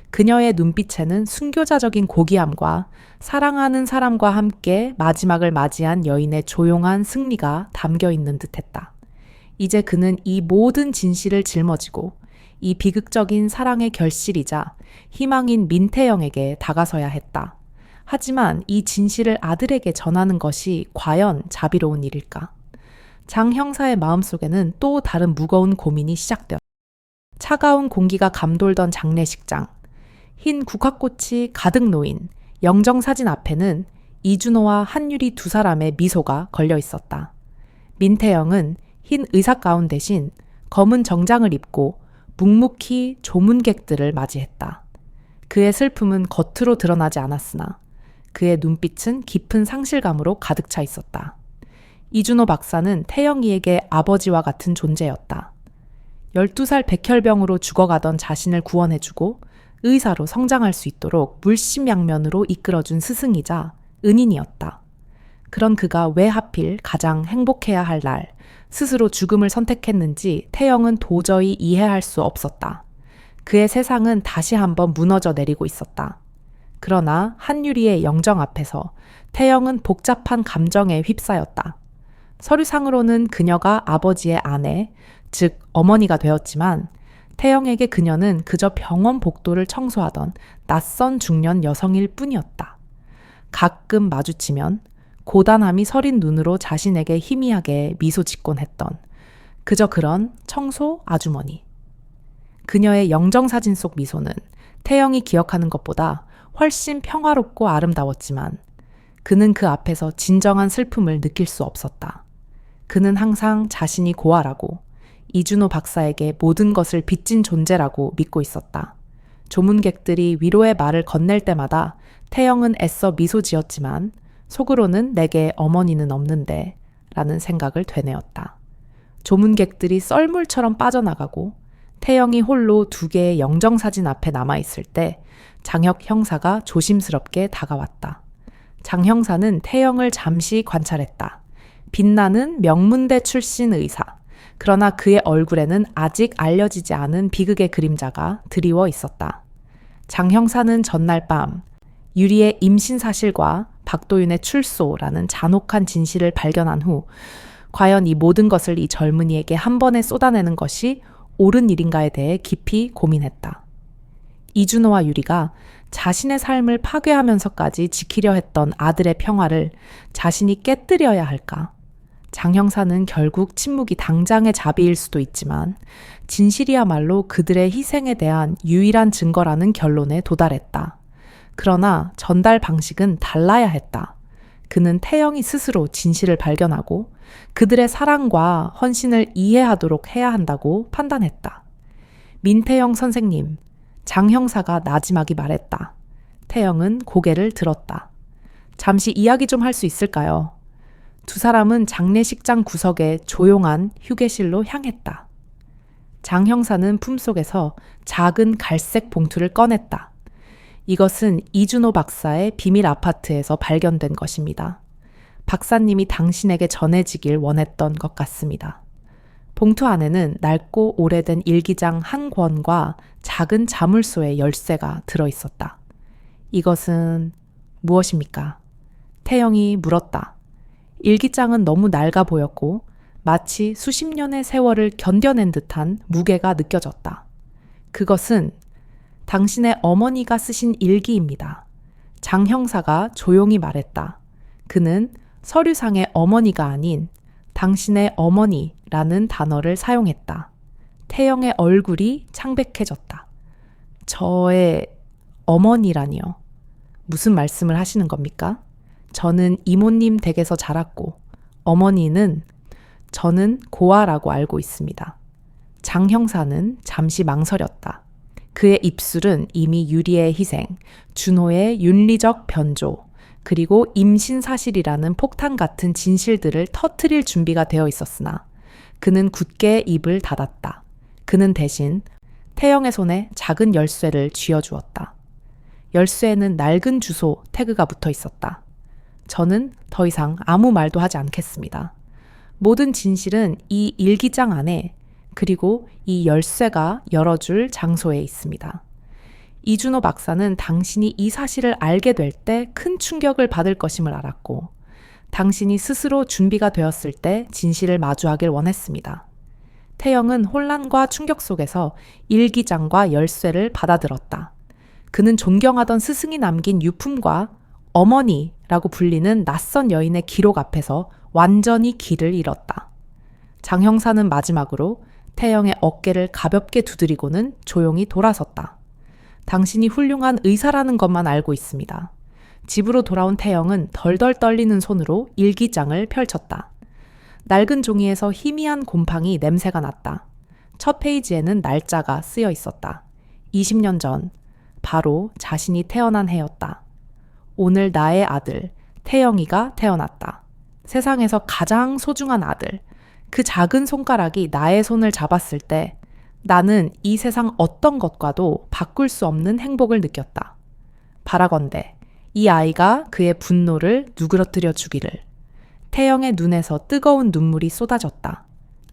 그녀의 눈빛에는 순교자적인 고귀함과 사랑하는 사람과 함께 마지막을 맞이한 여인의 조용한 승리가 담겨 있는 듯했다. 이제 그는 이 모든 진실을 짊어지고 이 비극적인 사랑의 결실이자 희망인 민태영에게 다가서야 했다. 하지만 이 진실을 아들에게 전하는 것이 과연 자비로운 일일까? 장 형사의 마음속에는 또 다른 무거운 고민이 시작되었다. 차가운 공기가 감돌던 장례식장, 흰 국화꽃이 가득 놓인 영정사진 앞에는 이준호와 한유리 두 사람의 미소가 걸려 있었다. 민태영은 흰 의사가운 대신 검은 정장을 입고 묵묵히 조문객들을 맞이했다. 그의 슬픔은 겉으로 드러나지 않았으나 그의 눈빛은 깊은 상실감으로 가득 차 있었다. 이준호 박사는 태영이에게 아버지와 같은 존재였다. 12살 백혈병으로 죽어가던 자신을 구원해주고 의사로 성장할 수 있도록 물심양면으로 이끌어준 스승이자 은인이었다. 그런 그가 왜 하필 가장 행복해야 할 날, 스스로 죽음을 선택했는지 태영은 도저히 이해할 수 없었다. 그의 세상은 다시 한번 무너져 내리고 있었다. 그러나 한유리의 영정 앞에서 태영은 복잡한 감정에 휩싸였다. 서류상으로는 그녀가 아버지의 아내, 즉 어머니가 되었지만 태영에게 그녀는 그저 병원 복도를 청소하던 낯선 중년 여성일 뿐이었다. 가끔 마주치면 고단함이 서린 눈으로 자신에게 희미하게 미소 짓곤 했던 그저 그런 청소 아주머니. 그녀의 영정사진 속 미소는 태영이 기억하는 것보다 훨씬 평화롭고 아름다웠지만 그는 그 앞에서 진정한 슬픔을 느낄 수 없었다. 그는 항상 자신이 고아라고 이준호 박사에게 모든 것을 빚진 존재라고 믿고 있었다. 조문객들이 위로의 말을 건넬 때마다 태영은 애써 미소 지었지만 속으로는 내게 어머니는 없는데 라는 생각을 되뇌었다. 조문객들이 썰물처럼 빠져나가고 태영이 홀로 2개의 영정사진 앞에 남아있을 때 장혁 형사가 조심스럽게 다가왔다. 장 형사는 태영을 잠시 관찰했다. 빛나는 명문대 출신 의사. 그러나 그의 얼굴에는 아직 알려지지 않은 비극의 그림자가 드리워 있었다. 장 형사는 전날 밤 유리의 임신 사실과 박도윤의 출소라는 잔혹한 진실을 발견한 후 과연 이 모든 것을 이 젊은이에게 한 번에 쏟아내는 것이 옳은 일인가에 대해 깊이 고민했다. 이준호와 유리가 자신의 삶을 파괴하면서까지 지키려 했던 아들의 평화를 자신이 깨뜨려야 할까? 장 형사는 결국 침묵이 당장의 자비일 수도 있지만 진실이야말로 그들의 희생에 대한 유일한 증거라는 결론에 도달했다. 그러나 전달 방식은 달라야 했다. 그는 태영이 스스로 진실을 발견하고 그들의 사랑과 헌신을 이해하도록 해야 한다고 판단했다. 민태영 선생님, 장 형사가 나지막이 말했다. 태영은 고개를 들었다. 잠시 이야기 좀 할 수 있을까요? 2사람은 장례식장 구석의 조용한 휴게실로 향했다. 장 형사는 품속에서 작은 갈색 봉투를 꺼냈다. 이것은 이준호 박사의 비밀 아파트에서 발견된 것입니다. 박사님이 당신에게 전해지길 원했던 것 같습니다. 봉투 안에는 낡고 오래된 일기장 한 권과 작은 자물쇠의 열쇠가 들어있었다. 이것은 무엇입니까? 태영이 물었다. 일기장은 너무 낡아 보였고 마치 수십 년의 세월을 견뎌낸 듯한 무게가 느껴졌다. 그것은 당신의 어머니가 쓰신 일기입니다. 장 형사가 조용히 말했다. 그는 서류상의 어머니가 아닌 당신의 어머니라는 단어를 사용했다. 태영의 얼굴이 창백해졌다. 저의 어머니라니요. 무슨 말씀을 하시는 겁니까? 저는 이모님 댁에서 자랐고 어머니는 저는 고아라고 알고 있습니다. 장 형사는 잠시 망설였다. 그의 입술은 이미 유리의 희생, 준호의 윤리적 변조, 그리고 임신 사실이라는 폭탄 같은 진실들을 터뜨릴 준비가 되어 있었으나 그는 굳게 입을 닫았다. 그는 대신 태영의 손에 작은 열쇠를 쥐어주었다. 열쇠에는 낡은 주소 태그가 붙어 있었다. 저는 더 이상 아무 말도 하지 않겠습니다. 모든 진실은 이 일기장 안에 그리고 이 열쇠가 열어줄 장소에 있습니다. 이준호 박사는 당신이 이 사실을 알게 될 때 큰 충격을 받을 것임을 알았고 당신이 스스로 준비가 되었을 때 진실을 마주하길 원했습니다. 태영은 혼란과 충격 속에서 일기장과 열쇠를 받아들었다. 그는 존경하던 스승이 남긴 유품과 어머니라고 불리는 낯선 여인의 기록 앞에서 완전히 길을 잃었다. 장 형사는 마지막으로 태영의 어깨를 가볍게 두드리고는 조용히 돌아섰다. 당신이 훌륭한 의사라는 것만 알고 있습니다. 집으로 돌아온 태영은 덜덜 떨리는 손으로 일기장을 펼쳤다. 낡은 종이에서 희미한 곰팡이 냄새가 났다. 첫 페이지에는 날짜가 쓰여 있었다. 20년 전, 바로 자신이 태어난 해였다. 오늘 나의 아들, 태영이가 태어났다. 세상에서 가장 소중한 아들, 그 작은 손가락이 나의 손을 잡았을 때 나는 이 세상 어떤 것과도 바꿀 수 없는 행복을 느꼈다. 바라건대 이 아이가 그의 분노를 누그러뜨려 주기를. 태영의 눈에서 뜨거운 눈물이 쏟아졌다.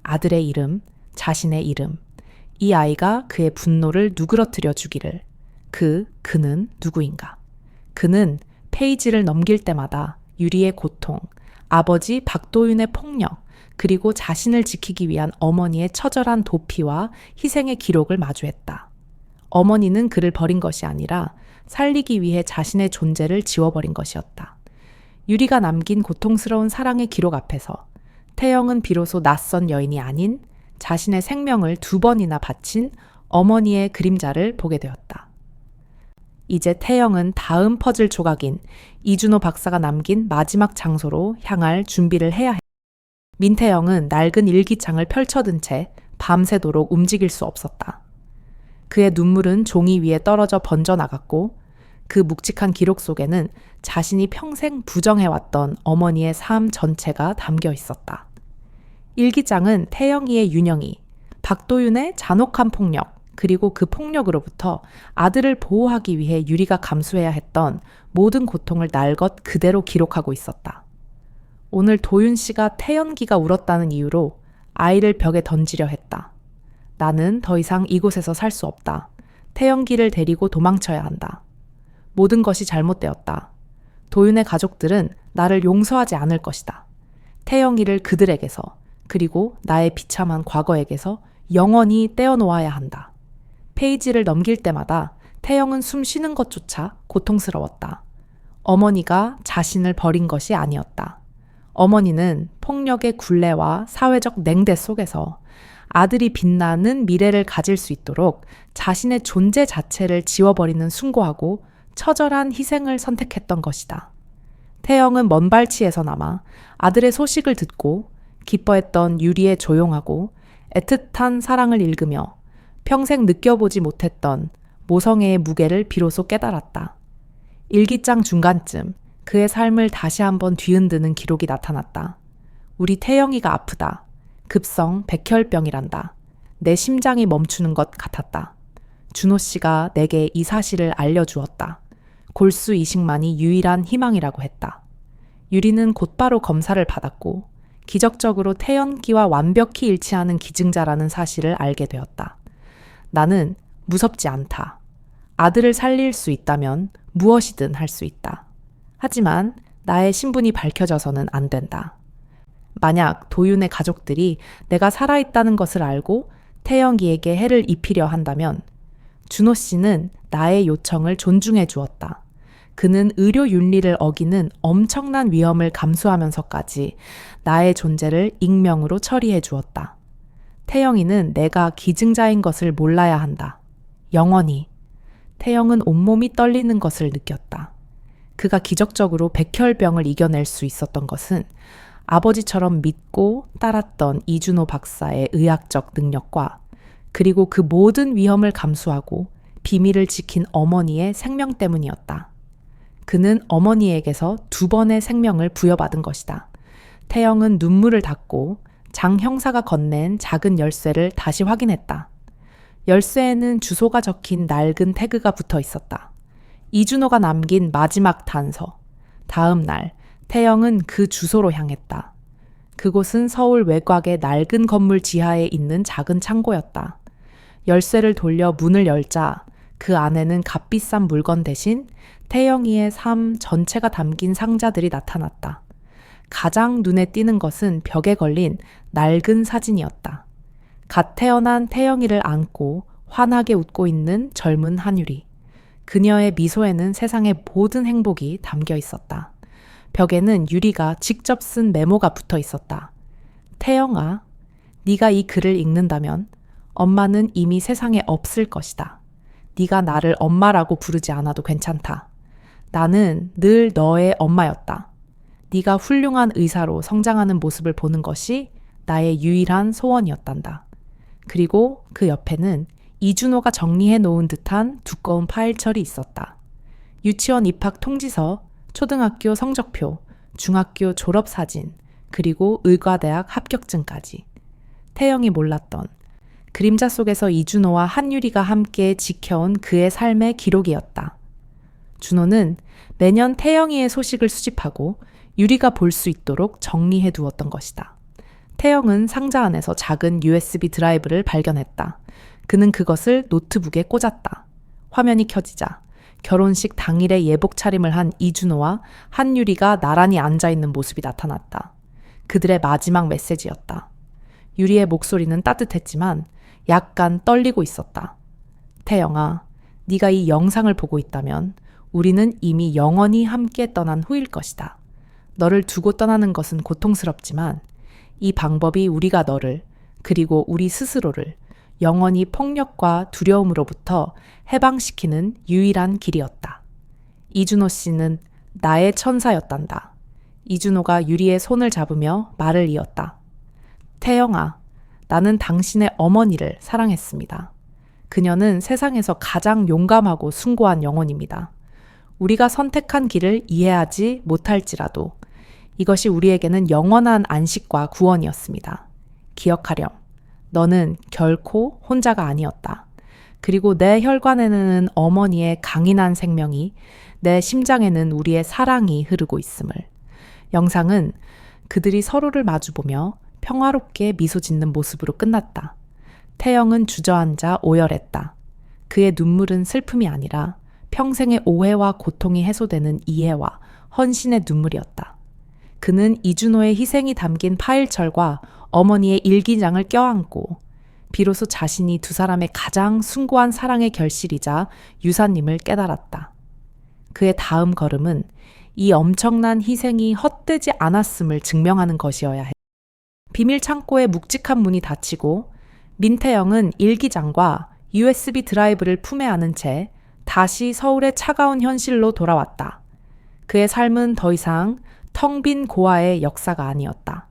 아들의 이름, 자신의 이름. 이 아이가 그의 분노를 누그러뜨려 주기를. 그는 누구인가? 그는 페이지를 넘길 때마다 유리의 고통, 아버지 박도윤의 폭력, 그리고 자신을 지키기 위한 어머니의 처절한 도피와 희생의 기록을 마주했다. 어머니는 그를 버린 것이 아니라 살리기 위해 자신의 존재를 지워버린 것이었다. 유리가 남긴 고통스러운 사랑의 기록 앞에서 태영은 비로소 낯선 여인이 아닌 자신의 생명을 2번이나 바친 어머니의 그림자를 보게 되었다. 이제 태영은 다음 퍼즐 조각인 이준호 박사가 남긴 마지막 장소로 향할 준비를 해야 했다. 민태영은 낡은 일기장을 펼쳐든 채 밤새도록 움직일 수 없었다. 그의 눈물은 종이 위에 떨어져 번져나갔고 그 묵직한 기록 속에는 자신이 평생 부정해왔던 어머니의 삶 전체가 담겨 있었다. 일기장은 태영이의 윤영이, 박도윤의 잔혹한 폭력, 그리고 그 폭력으로부터 아들을 보호하기 위해 유리가 감수해야 했던 모든 고통을 날것 그대로 기록하고 있었다. 오늘 도윤 씨가 태연기가 울었다는 이유로 아이를 벽에 던지려 했다. 나는 더 이상 이곳에서 살 수 없다. 태연기를 데리고 도망쳐야 한다. 모든 것이 잘못되었다. 도윤의 가족들은 나를 용서하지 않을 것이다. 태영이를 그들에게서, 그리고 나의 비참한 과거에게서 영원히 떼어놓아야 한다. 페이지를 넘길 때마다 태영은 숨 쉬는 것조차 고통스러웠다. 어머니가 자신을 버린 것이 아니었다. 어머니는 폭력의 굴레와 사회적 냉대 속에서 아들이 빛나는 미래를 가질 수 있도록 자신의 존재 자체를 지워버리는 숭고하고 처절한 희생을 선택했던 것이다. 태영은 먼 발치에서나마 아들의 소식을 듣고 기뻐했던 유리의 조용하고 애틋한 사랑을 읽으며 평생 느껴보지 못했던 모성애의 무게를 비로소 깨달았다. 일기장 중간쯤 그의 삶을 다시 한번 뒤흔드는 기록이 나타났다. 우리 태영이가 아프다. 급성 백혈병이란다. 내 심장이 멈추는 것 같았다. 준호 씨가 내게 이 사실을 알려주었다. 골수 이식만이 유일한 희망이라고 했다. 유리는 곧바로 검사를 받았고 기적적으로 태연기와 완벽히 일치하는 기증자라는 사실을 알게 되었다. 나는 무섭지 않다. 아들을 살릴 수 있다면 무엇이든 할 수 있다. 하지만 나의 신분이 밝혀져서는 안 된다. 만약 도윤의 가족들이 내가 살아있다는 것을 알고 태영기에게 해를 입히려 한다면 준호 씨는 나의 요청을 존중해 주었다. 그는 의료 윤리를 어기는 엄청난 위험을 감수하면서까지 나의 존재를 익명으로 처리해 주었다. 태영이는 내가 기증자인 것을 몰라야 한다. 영원히. 태영은 온몸이 떨리는 것을 느꼈다. 그가 기적적으로 백혈병을 이겨낼 수 있었던 것은 아버지처럼 믿고 따랐던 이준호 박사의 의학적 능력과 그리고 그 모든 위험을 감수하고 비밀을 지킨 어머니의 생명 때문이었다. 그는 어머니에게서 2번의 생명을 부여받은 것이다. 태영은 눈물을 닦고 장 형사가 건넨 작은 열쇠를 다시 확인했다. 열쇠에는 주소가 적힌 낡은 태그가 붙어 있었다. 이준호가 남긴 마지막 단서. 다음 날 태영은 그 주소로 향했다. 그곳은 서울 외곽의 낡은 건물 지하에 있는 작은 창고였다. 열쇠를 돌려 문을 열자 그 안에는 값비싼 물건 대신 태영이의 삶 전체가 담긴 상자들이 나타났다. 가장 눈에 띄는 것은 벽에 걸린 낡은 사진이었다. 갓 태어난 태영이를 안고 환하게 웃고 있는 젊은 한유리. 그녀의 미소에는 세상의 모든 행복이 담겨 있었다. 벽에는 유리가 직접 쓴 메모가 붙어 있었다. 태영아, 네가 이 글을 읽는다면 엄마는 이미 세상에 없을 것이다. 네가 나를 엄마라고 부르지 않아도 괜찮다. 나는 늘 너의 엄마였다. 네가 훌륭한 의사로 성장하는 모습을 보는 것이 나의 유일한 소원이었단다. 그리고 그 옆에는 이준호가 정리해 놓은 듯한 두꺼운 파일철이 있었다. 유치원 입학 통지서, 초등학교 성적표, 중학교 졸업사진, 그리고 의과대학 합격증까지. 태영이 몰랐던 그림자 속에서 이준호와 한유리가 함께 지켜온 그의 삶의 기록이었다. 준호는 매년 태영이의 소식을 수집하고 유리가 볼 수 있도록 정리해 두었던 것이다. 태영은 상자 안에서 작은 USB 드라이브를 발견했다. 그는 그것을 노트북에 꽂았다. 화면이 켜지자 결혼식 당일에 예복 차림을 한 이준호와 한유리가 나란히 앉아있는 모습이 나타났다. 그들의 마지막 메시지였다. 유리의 목소리는 따뜻했지만 약간 떨리고 있었다. 태영아, 네가 이 영상을 보고 있다면 우리는 이미 영원히 함께 떠난 후일 것이다. 너를 두고 떠나는 것은 고통스럽지만 이 방법이 우리가 너를 그리고 우리 스스로를 영원히 폭력과 두려움으로부터 해방시키는 유일한 길이었다. 이준호 씨는 나의 천사였단다. 이준호가 유리의 손을 잡으며 말을 이었다. 태영아, 나는 당신의 어머니를 사랑했습니다. 그녀는 세상에서 가장 용감하고 숭고한 영혼입니다. 우리가 선택한 길을 이해하지 못할지라도 이것이 우리에게는 영원한 안식과 구원이었습니다. 기억하렴. 너는 결코 혼자가 아니었다. 그리고 내 혈관에는 어머니의 강인한 생명이, 내 심장에는 우리의 사랑이 흐르고 있음을. 영상은 그들이 서로를 마주보며 평화롭게 미소 짓는 모습으로 끝났다. 태영은 주저앉아 오열했다. 그의 눈물은 슬픔이 아니라 평생의 오해와 고통이 해소되는 이해와 헌신의 눈물이었다. 그는 이준호의 희생이 담긴 파일철과 어머니의 일기장을 껴안고 비로소 자신이 두 사람의 가장 숭고한 사랑의 결실이자 유사님을 깨달았다. 그의 다음 걸음은 이 엄청난 희생이 헛되지 않았음을 증명하는 것이어야 해. 비밀 창고의 묵직한 문이 닫히고 민태영은 일기장과 USB 드라이브를 품에 안은 채 다시 서울의 차가운 현실로 돌아왔다. 그의 삶은 더 이상 텅 빈 고아의 역사가 아니었다.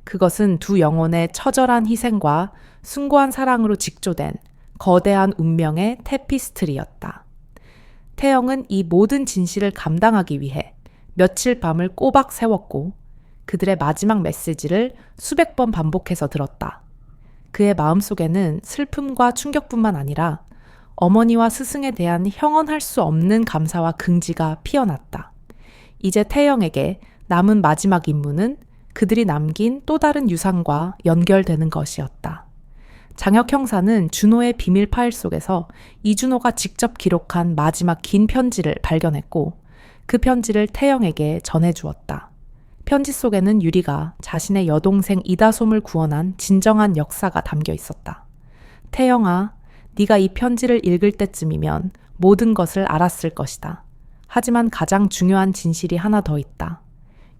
그것은 두 영혼의 처절한 희생과 숭고한 사랑으로 직조된 거대한 운명의 테피스트리였다. 태영은 이 모든 진실을 감당하기 위해 며칠 밤을 꼬박 세웠고 그들의 마지막 메시지를 수백 번 반복해서 들었다. 그의 마음속에는 슬픔과 충격뿐만 아니라 어머니와 스승에 대한 형언할 수 없는 감사와 긍지가 피어났다. 이제 태영에게 남은 마지막 임무는 그들이 남긴 또 다른 유산과 연결되는 것이었다. 장혁 형사는 준호의 비밀 파일 속에서 이준호가 직접 기록한 마지막 긴 편지를 발견했고 그 편지를 태영에게 전해주었다. 편지 속에는 유리가 자신의 여동생 이다솜을 구원한 진정한 역사가 담겨 있었다. 태영아, 네가 이 편지를 읽을 때쯤이면 모든 것을 알았을 것이다. 하지만 가장 중요한 진실이 하나 더 있다.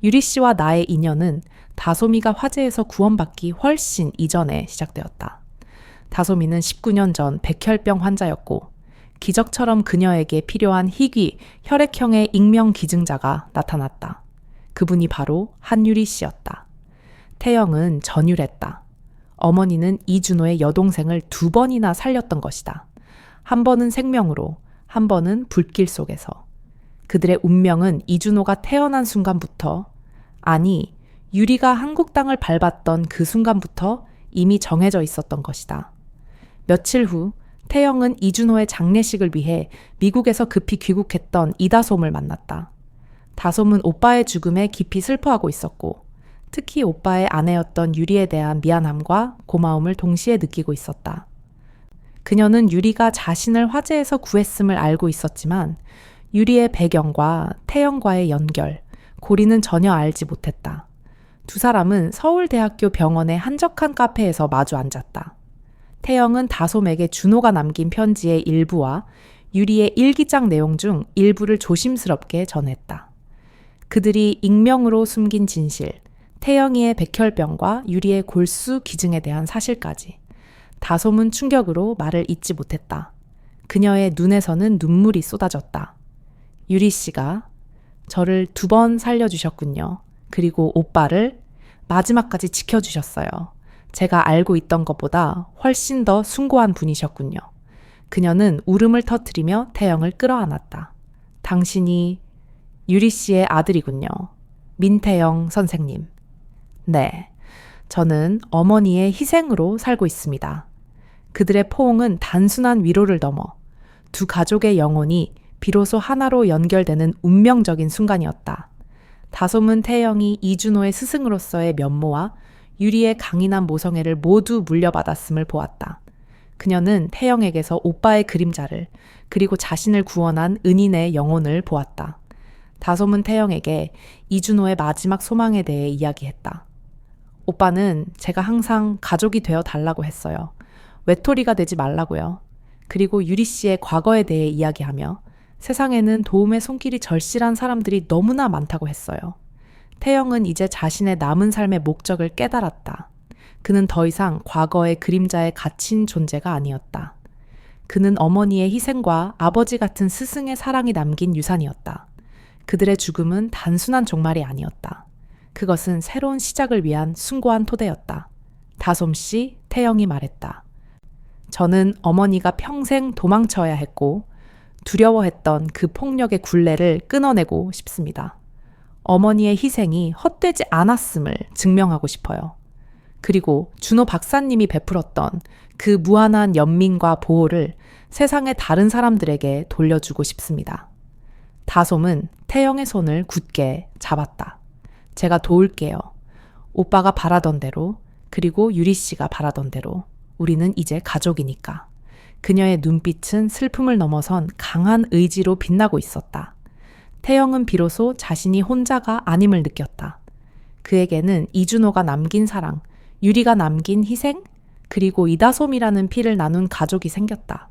유리 씨와 나의 인연은 다솜이가 화재에서 구원받기 훨씬 이전에 시작되었다. 다솜이는 19년 전 백혈병 환자였고 기적처럼 그녀에게 필요한 희귀 혈액형의 익명 기증자가 나타났다. 그분이 바로 한유리 씨였다. 태영은 전율했다. 어머니는 이준호의 여동생을 2번이나 살렸던 것이다. 한 번은 생명으로, 한 번은 불길 속에서. 그들의 운명은 이준호가 태어난 순간부터, 아니, 유리가 한국 땅을 밟았던 그 순간부터 이미 정해져 있었던 것이다. 며칠 후 태영은 이준호의 장례식을 위해 미국에서 급히 귀국했던 이다솜을 만났다. 다솜은 오빠의 죽음에 깊이 슬퍼하고 있었고 특히 오빠의 아내였던 유리에 대한 미안함과 고마움을 동시에 느끼고 있었다. 그녀는 유리가 자신을 화재에서 구했음을 알고 있었지만 유리의 배경과 태영과의 연결, 고리는 전혀 알지 못했다. 두 사람은 서울대학교 병원의 한적한 카페에서 마주 앉았다. 태영은 다솜에게 준호가 남긴 편지의 일부와 유리의 일기장 내용 중 일부를 조심스럽게 전했다. 그들이 익명으로 숨긴 진실, 태영이의 백혈병과 유리의 골수 기증에 대한 사실까지. 다솜은 충격으로 말을 잇지 못했다. 그녀의 눈에서는 눈물이 쏟아졌다. 유리 씨가 저를 2번 살려주셨군요. 그리고 오빠를 마지막까지 지켜주셨어요. 제가 알고 있던 것보다 훨씬 더 숭고한 분이셨군요. 그녀는 울음을 터뜨리며 태영을 끌어안았다. 당신이 유리 씨의 아들이군요. 민태영 선생님. 네, 저는 어머니의 희생으로 살고 있습니다. 그들의 포옹은 단순한 위로를 넘어 두 가족의 영혼이 비로소 하나로 연결되는 운명적인 순간이었다. 다솜은 태영이 이준호의 스승으로서의 면모와 유리의 강인한 모성애를 모두 물려받았음을 보았다. 그녀는 태영에게서 오빠의 그림자를 그리고 자신을 구원한 은인의 영혼을 보았다. 다솜은 태영에게 이준호의 마지막 소망에 대해 이야기했다. 오빠는 제가 항상 가족이 되어 달라고 했어요. 외톨이가 되지 말라고요. 그리고 유리 씨의 과거에 대해 이야기하며 세상에는 도움의 손길이 절실한 사람들이 너무나 많다고 했어요. 태영은 이제 자신의 남은 삶의 목적을 깨달았다. 그는 더 이상 과거의 그림자에 갇힌 존재가 아니었다. 그는 어머니의 희생과 아버지 같은 스승의 사랑이 남긴 유산이었다. 그들의 죽음은 단순한 종말이 아니었다. 그것은 새로운 시작을 위한 숭고한 토대였다. 다솜씨, 태영이 말했다. 저는 어머니가 평생 도망쳐야 했고 두려워했던 그 폭력의 굴레를 끊어내고 싶습니다. 어머니의 희생이 헛되지 않았음을 증명하고 싶어요. 그리고 준호 박사님이 베풀었던 그 무한한 연민과 보호를 세상의 다른 사람들에게 돌려주고 싶습니다. 다솜은 태영의 손을 굳게 잡았다. 제가 도울게요. 오빠가 바라던 대로, 그리고 유리 씨가 바라던 대로 우리는 이제 가족이니까. 그녀의 눈빛은 슬픔을 넘어선 강한 의지로 빛나고 있었다. 태영은 비로소 자신이 혼자가 아님을 느꼈다. 그에게는 이준호가 남긴 사랑, 유리가 남긴 희생, 그리고 이다솜이라는 피를 나눈 가족이 생겼다.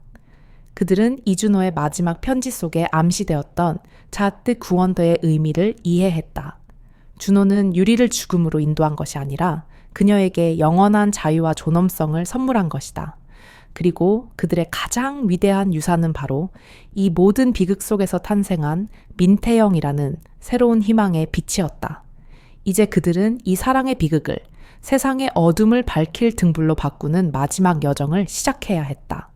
그들은 이준호의 마지막 편지 속에 암시되었던 자뜨 구원도의 의미를 이해했다. 준호는 유리를 죽음으로 인도한 것이 아니라 그녀에게 영원한 자유와 존엄성을 선물한 것이다. 그리고 그들의 가장 위대한 유산은 바로 이 모든 비극 속에서 탄생한 민태영이라는 새로운 희망의 빛이었다. 이제 그들은 이 사랑의 비극을 세상의 어둠을 밝힐 등불로 바꾸는 마지막 여정을 시작해야 했다.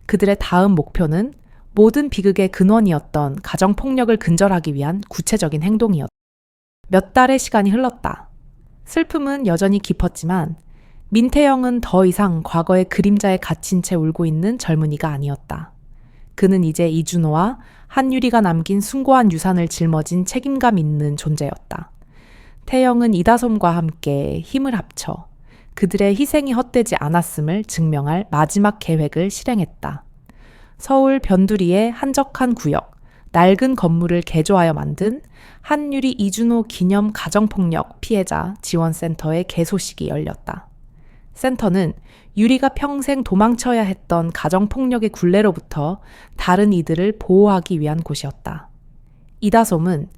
그들의 다음 목표는 모든 비극의 근원이었던 가정폭력을 근절하기 위한 구체적인 행동이었다. 몇 달의 시간이 흘렀다. 슬픔은 여전히 깊었지만 민태영은 더 이상 과거의 그림자에 갇힌 채 울고 있는 젊은이가 아니었다. 그는 이제 이준호와 한유리가 남긴 숭고한 유산을 짊어진 책임감 있는 존재였다. 태영은 이다솜과 함께 힘을 합쳐 그들의 희생이 헛되지 않았음을 증명할 마지막 계획을 실행했다. 서울 변두리의 한적한 구역, 낡은 건물을 개조하여 만든 한유리 이준호 기념 가정폭력 피해자 지원센터의 개소식이 열렸다. 센터는 유리가 평생 도망쳐야 했던 가정폭력의 굴레로부터 다른 이들을 보호하기 위한 곳이었다. 이다솜은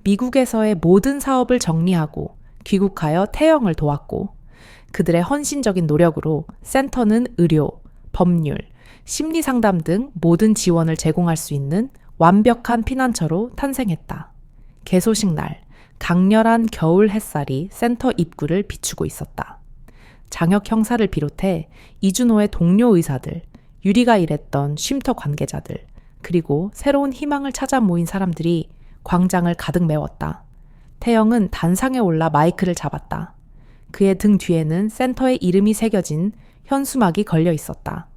미국에서의 모든 사업을 정리하고 귀국하여 태영을 도왔고 그들의 헌신적인 노력으로 센터는 의료, 법률, 심리상담 등 모든 지원을 제공할 수 있는 완벽한 피난처로 탄생했다. 개소식 날, 강렬한 겨울 햇살이 센터 입구를 비추고 있었다. 장혁 형사를 비롯해 이준호의 동료 의사들, 유리가 일했던 쉼터 관계자들, 그리고 새로운 희망을 찾아 모인 사람들이 광장을 가득 메웠다. 태영은 단상에 올라 마이크를 잡았다. 그의 등 뒤에는 센터의 이름이 새겨진 현수막이 걸려 있었다.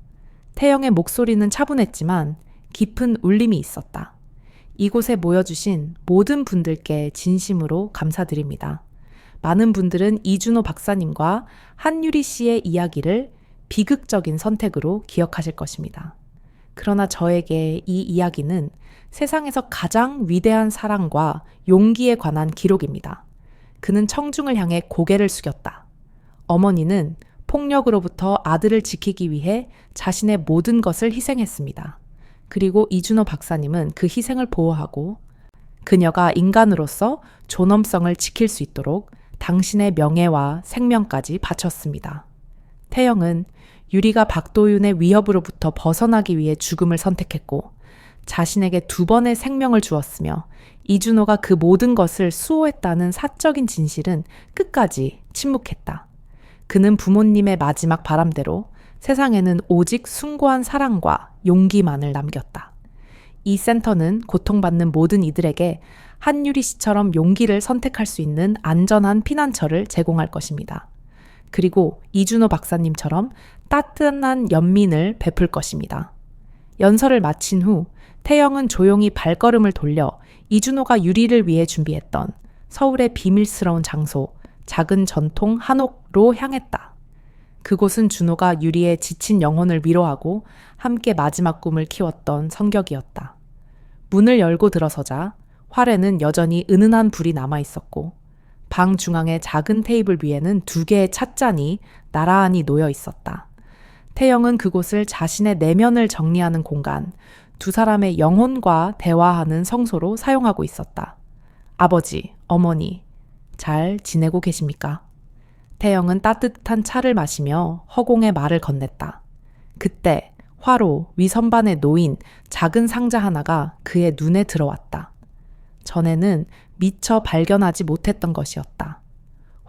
태영의 목소리는 차분했지만 깊은 울림이 있었다. 이곳에 모여주신 모든 분들께 진심으로 감사드립니다. 많은 분들은 이준호 박사님과 한유리 씨의 이야기를 비극적인 선택으로 기억하실 것입니다. 그러나 저에게 이 이야기는 세상에서 가장 위대한 사랑과 용기에 관한 기록입니다. 그는 청중을 향해 고개를 숙였다. 어머니는 폭력으로부터 아들을 지키기 위해 자신의 모든 것을 희생했습니다. 그리고 이준호 박사님은 그 희생을 보호하고 그녀가 인간으로서 존엄성을 지킬 수 있도록 당신의 명예와 생명까지 바쳤습니다. 태영은 유리가 박도윤의 위협으로부터 벗어나기 위해 죽음을 선택했고 자신에게 2번의 생명을 주었으며 이준호가 그 모든 것을 수호했다는 사적인 진실은 끝까지 침묵했다. 그는 부모님의 마지막 바람대로 세상에는 오직 숭고한 사랑과 용기만을 남겼다. 이 센터는 고통받는 모든 이들에게 한유리 씨처럼 용기를 선택할 수 있는 안전한 피난처를 제공할 것입니다. 그리고 이준호 박사님처럼 따뜻한 연민을 베풀 것입니다. 연설을 마친 후 태영은 조용히 발걸음을 돌려 이준호가 유리를 위해 준비했던 서울의 비밀스러운 장소, 작은 전통 한옥로 향했다. 그곳은 준호가 유리의 지친 영혼을 위로하고 함께 마지막 꿈을 키웠던 성격이었다. 문을 열고 들어서자 활에는 여전히 은은한 불이 남아 있었고 방 중앙의 작은 테이블 위에는 2개의 찻잔이 나란히 놓여 있었다. 태영은 그곳을 자신의 내면을 정리하는 공간, 2 사람의 영혼과 대화하는 성소로 사용하고 있었다. 아버지, 어머니, 잘 지내고 계십니까? 태영은 따뜻한 차를 마시며 허공에 말을 건넸다. 그때 화로 위선반에 놓인 작은 상자 하나가 그의 눈에 들어왔다. 전에는 미처 발견하지 못했던 것이었다.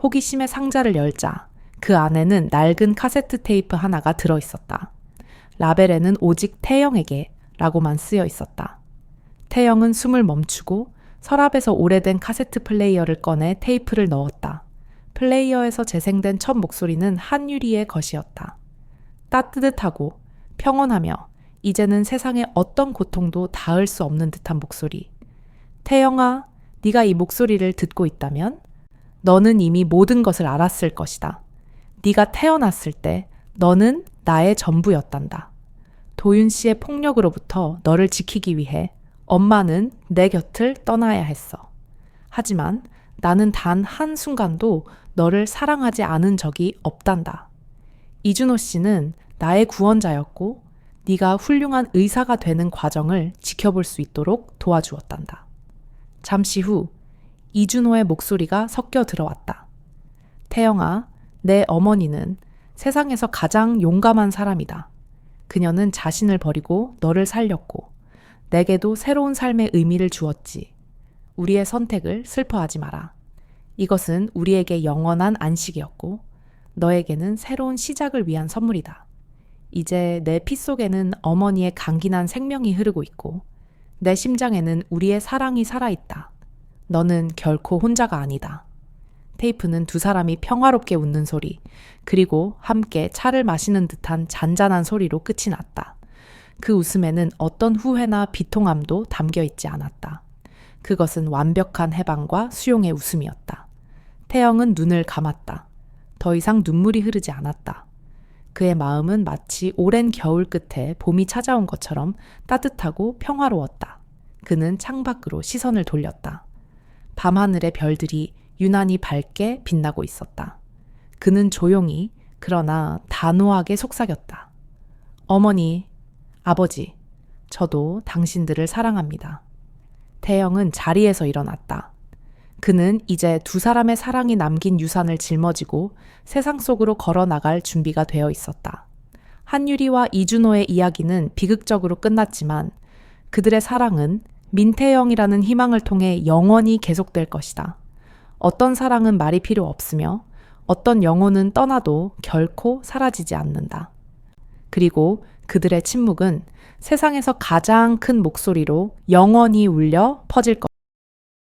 호기심에 상자를 열자 그 안에는 낡은 카세트 테이프 하나가 들어있었다. 라벨에는 오직 태영에게 라고만 쓰여 있었다. 태영은 숨을 멈추고 서랍에서 오래된 카세트 플레이어를 꺼내 테이프를 넣었다. 플레이어에서 재생된 첫 목소리는 한유리의 것이었다. 따뜻하고 평온하며 이제는 세상의 어떤 고통도 닿을 수 없는 듯한 목소리. 태영아, 네가 이 목소리를 듣고 있다면 너는 이미 모든 것을 알았을 것이다. 네가 태어났을 때 너는 나의 전부였단다. 도윤 씨의 폭력으로부터 너를 지키기 위해 엄마는 내 곁을 떠나야 했어. 하지만 나는 단 한순간도 너를 사랑하지 않은 적이 없단다. 이준호 씨는 나의 구원자였고 네가 훌륭한 의사가 되는 과정을 지켜볼 수 있도록 도와주었단다. 잠시 후 이준호의 목소리가 섞여 들어왔다. 태영아, 내 어머니는 세상에서 가장 용감한 사람이다. 그녀는 자신을 버리고 너를 살렸고 내게도 새로운 삶의 의미를 주었지. 우리의 선택을 슬퍼하지 마라. 이것은 우리에게 영원한 안식이었고 너에게는 새로운 시작을 위한 선물이다. 이제 내 피 속에는 어머니의 강긴한 생명이 흐르고 있고 내 심장에는 우리의 사랑이 살아있다. 너는 결코 혼자가 아니다. 테이프는 두 사람이 평화롭게 웃는 소리, 그리고 함께 차를 마시는 듯한 잔잔한 소리로 끝이 났다. 그 웃음에는 어떤 후회나 비통함도 담겨 있지 않았다. 그것은 완벽한 해방과 수용의 웃음이었다. 태영은 눈을 감았다. 더 이상 눈물이 흐르지 않았다. 그의 마음은 마치 오랜 겨울 끝에 봄이 찾아온 것처럼 따뜻하고 평화로웠다. 그는 창밖으로 시선을 돌렸다. 밤하늘의 별들이 유난히 밝게 빛나고 있었다. 그는 조용히 그러나 단호하게 속삭였다. 어머니, 아버지, 저도 당신들을 사랑합니다. 태영은 자리에서 일어났다. 그는 이제 두 사람의 사랑이 남긴 유산을 짊어지고 세상 속으로 걸어 나갈 준비가 되어 있었다. 한유리와 이준호의 이야기는 비극적으로 끝났지만 그들의 사랑은 민태영이라는 희망을 통해 영원히 계속될 것이다. 어떤 사랑은 말이 필요 없으며 어떤 영혼은 떠나도 결코 사라지지 않는다. 그리고 그들의 침묵은 세상에서 가장 큰 목소리로 영원히 울려 퍼질 것이다.